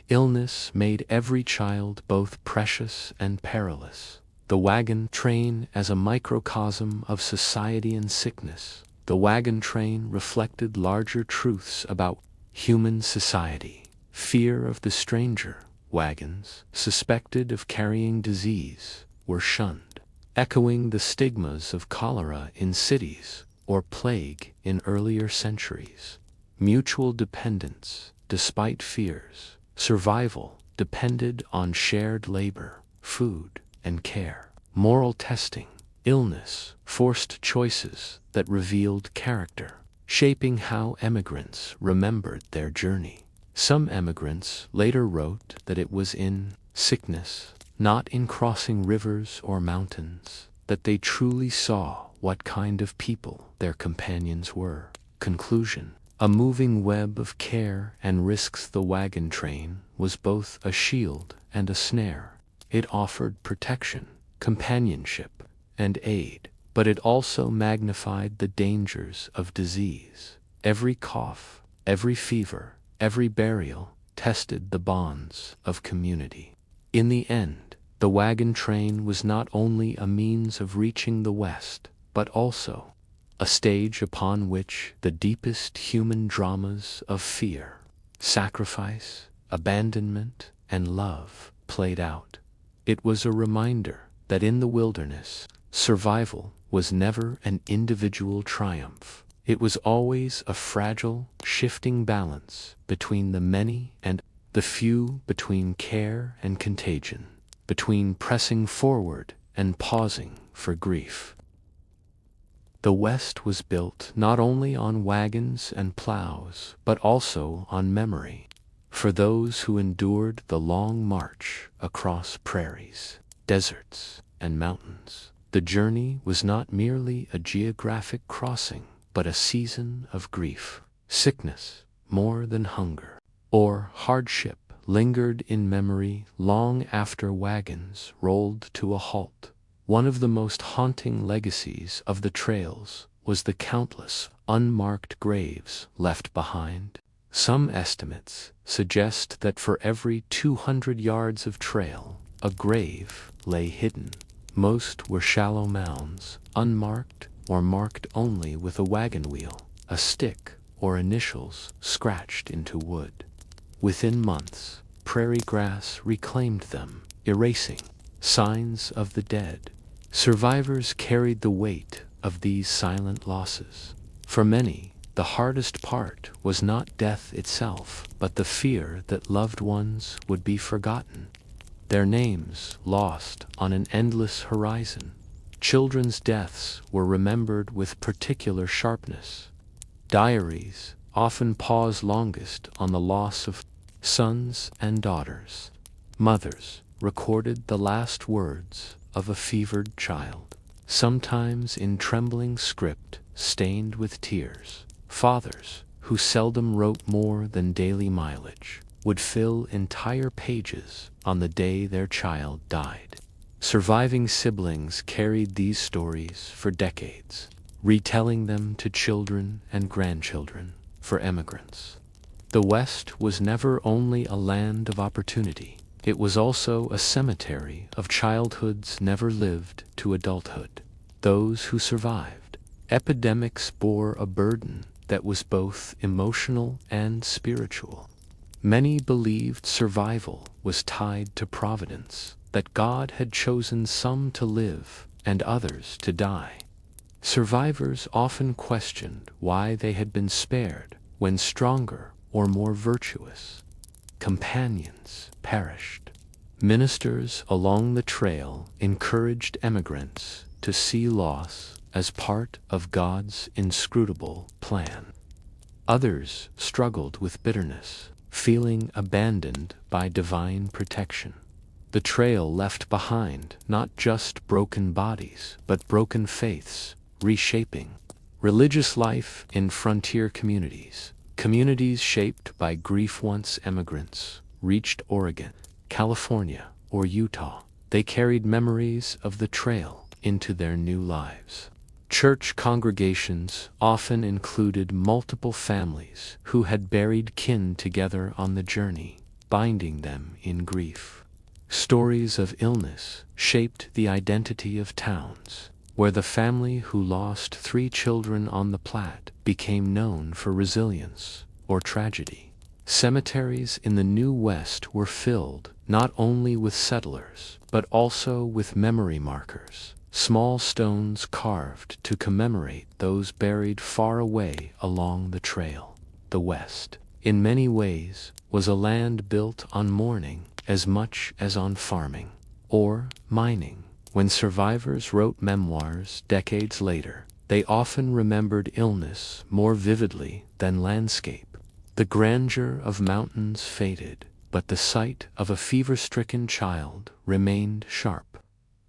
Illness made every child both precious and perilous. The wagon train as a microcosm of society and sickness. The wagon train reflected larger truths about human society. Fear of the stranger. Wagons, suspected of carrying disease, were shunned, echoing the stigmas of cholera in cities or plague in earlier centuries. Mutual dependence, despite fears. Survival depended on shared labor, food, and care. Moral testing. Illness forced choices that revealed character, shaping how emigrants remembered their journey. Some emigrants later wrote that it was in sickness, not in crossing rivers or mountains, that they truly saw what kind of people their companions were. Conclusion. A moving web of care and risks. The wagon train was both a shield and a snare. It offered protection, companionship, and aid, but it also magnified the dangers of disease. Every cough, every fever, every burial tested the bonds of community. In the end, the wagon train was not only a means of reaching the West, but also a stage upon which the deepest human dramas of fear, sacrifice, abandonment, and love played out. It was a reminder that in the wilderness, survival was never an individual triumph. It was always a fragile, shifting balance between the many and the few, between care and contagion, between pressing forward and pausing for grief. The West was built not only on wagons and plows, but also on memory. For those who endured the long march across prairies, deserts, and mountains, the journey was not merely a geographic crossing, but a season of grief. Sickness, more than hunger, or hardship lingered in memory long after wagons rolled to a halt. One of the most haunting legacies of the trails was the countless unmarked graves left behind. Some estimates suggest that for every 200 yards of trail, a grave lay hidden. Most were shallow mounds, unmarked or marked only with a wagon wheel, a stick, or initials scratched into wood. Within months, prairie grass reclaimed them, erasing signs of the dead. Survivors carried the weight of these silent losses. For many, the hardest part was not death itself, but the fear that loved ones would be forgotten, their names lost on an endless horizon. Children's deaths were remembered with particular sharpness. Diaries often pause longest on the loss of sons and daughters. Mothers recorded the last words of a fevered child, sometimes in trembling script stained with tears. Fathers, who seldom wrote more than daily mileage, would fill entire pages on the day their child died. Surviving siblings carried these stories for decades, retelling them to children and grandchildren. For immigrants, the West was never only a land of opportunity, it was also a cemetery of childhoods never lived to adulthood. Those who survived epidemics bore a burden that was both emotional and spiritual. Many believed survival was tied to providence, that God had chosen some to live and others to die. Survivors often questioned why they had been spared when stronger or more virtuous companions perished. Ministers along the trail encouraged emigrants to see loss as part of God's inscrutable plan. Others struggled with bitterness, feeling abandoned by divine protection. The trail left behind not just broken bodies, but broken faiths, reshaping religious life in frontier communities. Communities shaped by grief. Once emigrants reached Oregon, California, or Utah, they carried memories of the trail into their new lives. Church congregations often included multiple families who had buried kin together on the journey, binding them in grief. Stories of illness shaped the identity of towns, where the family who lost 3 children on the Platte became known for resilience or tragedy. Cemeteries in the New West were filled not only with settlers, but also with memory markers, small stones carved to commemorate those buried far away along the trail. The West, in many ways, was a land built on mourning as much as on farming or mining. When survivors wrote memoirs decades later, they often remembered illness more vividly than landscape. The grandeur of mountains faded, but the sight of a fever-stricken child remained sharp.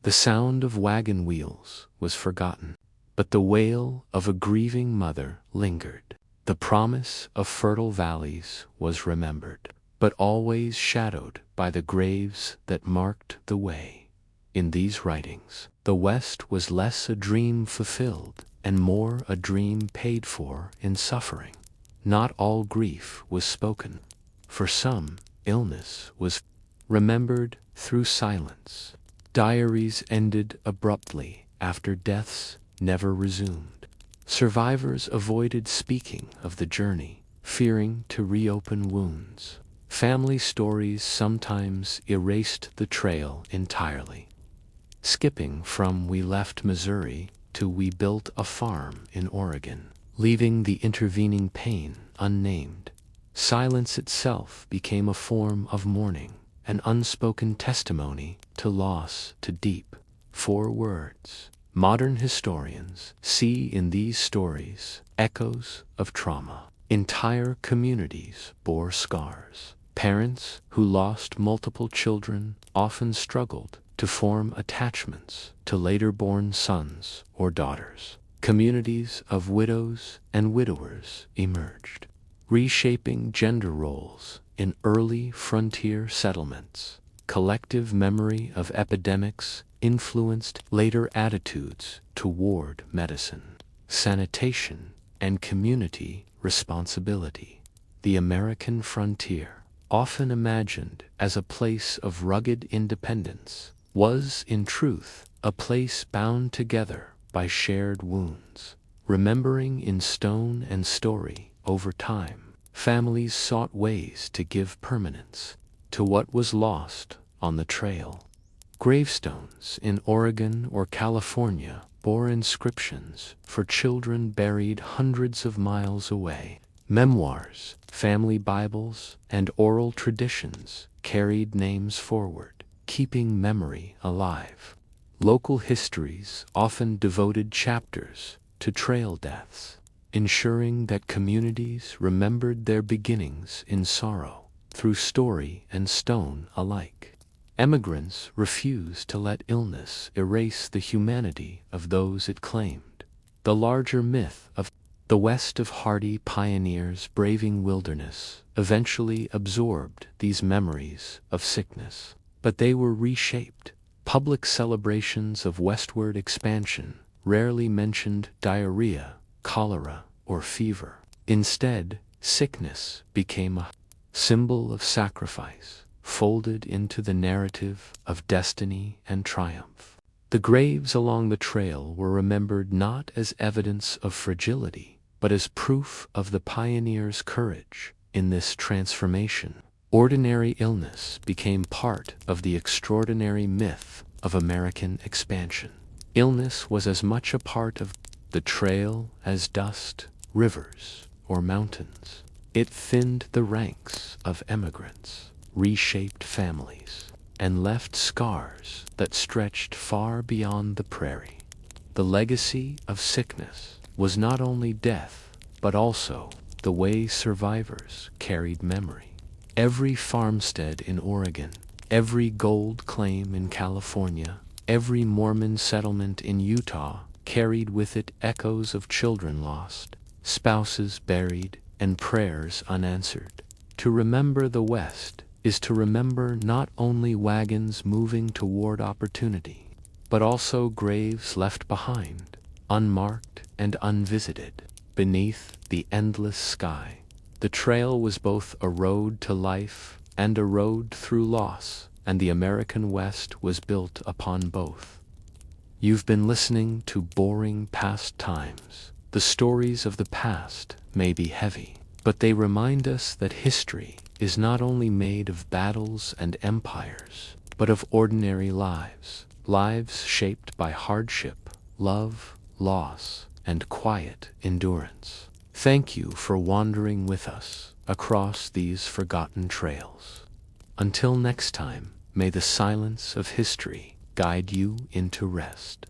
The sound of wagon wheels was forgotten, but the wail of a grieving mother lingered. The promise of fertile valleys was remembered, but always shadowed by the graves that marked the way. In these writings, the West was less a dream fulfilled and more a dream paid for in suffering. Not all grief was spoken. For some, illness was remembered through silence. Diaries ended abruptly after deaths never resumed. Survivors avoided speaking of the journey, fearing to reopen wounds. Family stories sometimes erased the trail entirely, skipping from "we left Missouri" to "we built a farm in Oregon," leaving the intervening pain unnamed. Silence itself became a form of mourning, an unspoken testimony to loss to deep. 4 words. Modern historians see in these stories echoes of trauma. Entire communities bore scars. Parents who lost multiple children often struggled to form attachments to later-born sons or daughters. Communities of widows and widowers emerged, reshaping gender roles in early frontier settlements. Collective memory of epidemics influenced later attitudes toward medicine, sanitation, and community responsibility. the American frontier, often imagined as a place of rugged independence, was, in truth, a place bound together by shared wounds. Remembering in stone and story, over time, families sought ways to give permanence to what was lost on the trail. Gravestones in Oregon or California bore inscriptions for children buried hundreds of miles away. Memoirs, family Bibles, and oral traditions carried names forward, keeping memory alive. Local histories often devoted chapters to trail deaths, ensuring that communities remembered their beginnings in sorrow through story and stone alike. Emigrants refused to let illness erase the humanity of those it claimed. The larger myth of the West of hardy pioneers braving wilderness eventually absorbed these memories of sickness, but they were reshaped. Public celebrations of westward expansion rarely mentioned diarrhea, cholera, or fever. Instead, sickness became a symbol of sacrifice, folded into the narrative of destiny and triumph. The graves along the trail were remembered not as evidence of fragility, but as proof of the pioneers' courage in this transformation. Ordinary illness became part of the extraordinary myth of American expansion. Illness was as much a part of the trail as dust, rivers, or mountains. It thinned the ranks of emigrants, reshaped families, and left scars that stretched far beyond the prairie. The legacy of sickness was not only death, but also the way survivors carried memory. Every farmstead in Oregon, every gold claim in California, every Mormon settlement in Utah carried with it echoes of children lost, spouses buried, and prayers unanswered. To remember the West is to remember not only wagons moving toward opportunity, but also graves left behind, unmarked and unvisited, beneath the endless sky. The trail was both a road to life and a road through loss, and the American West was built upon both. You've been listening to Boring Past Times. The stories of the past may be heavy, but they remind us that history is not only made of battles and empires, but of ordinary lives, lives shaped by hardship, love, loss, and quiet endurance. Thank you for wandering with us across these forgotten trails. Until next time, may the silence of history guide you into rest.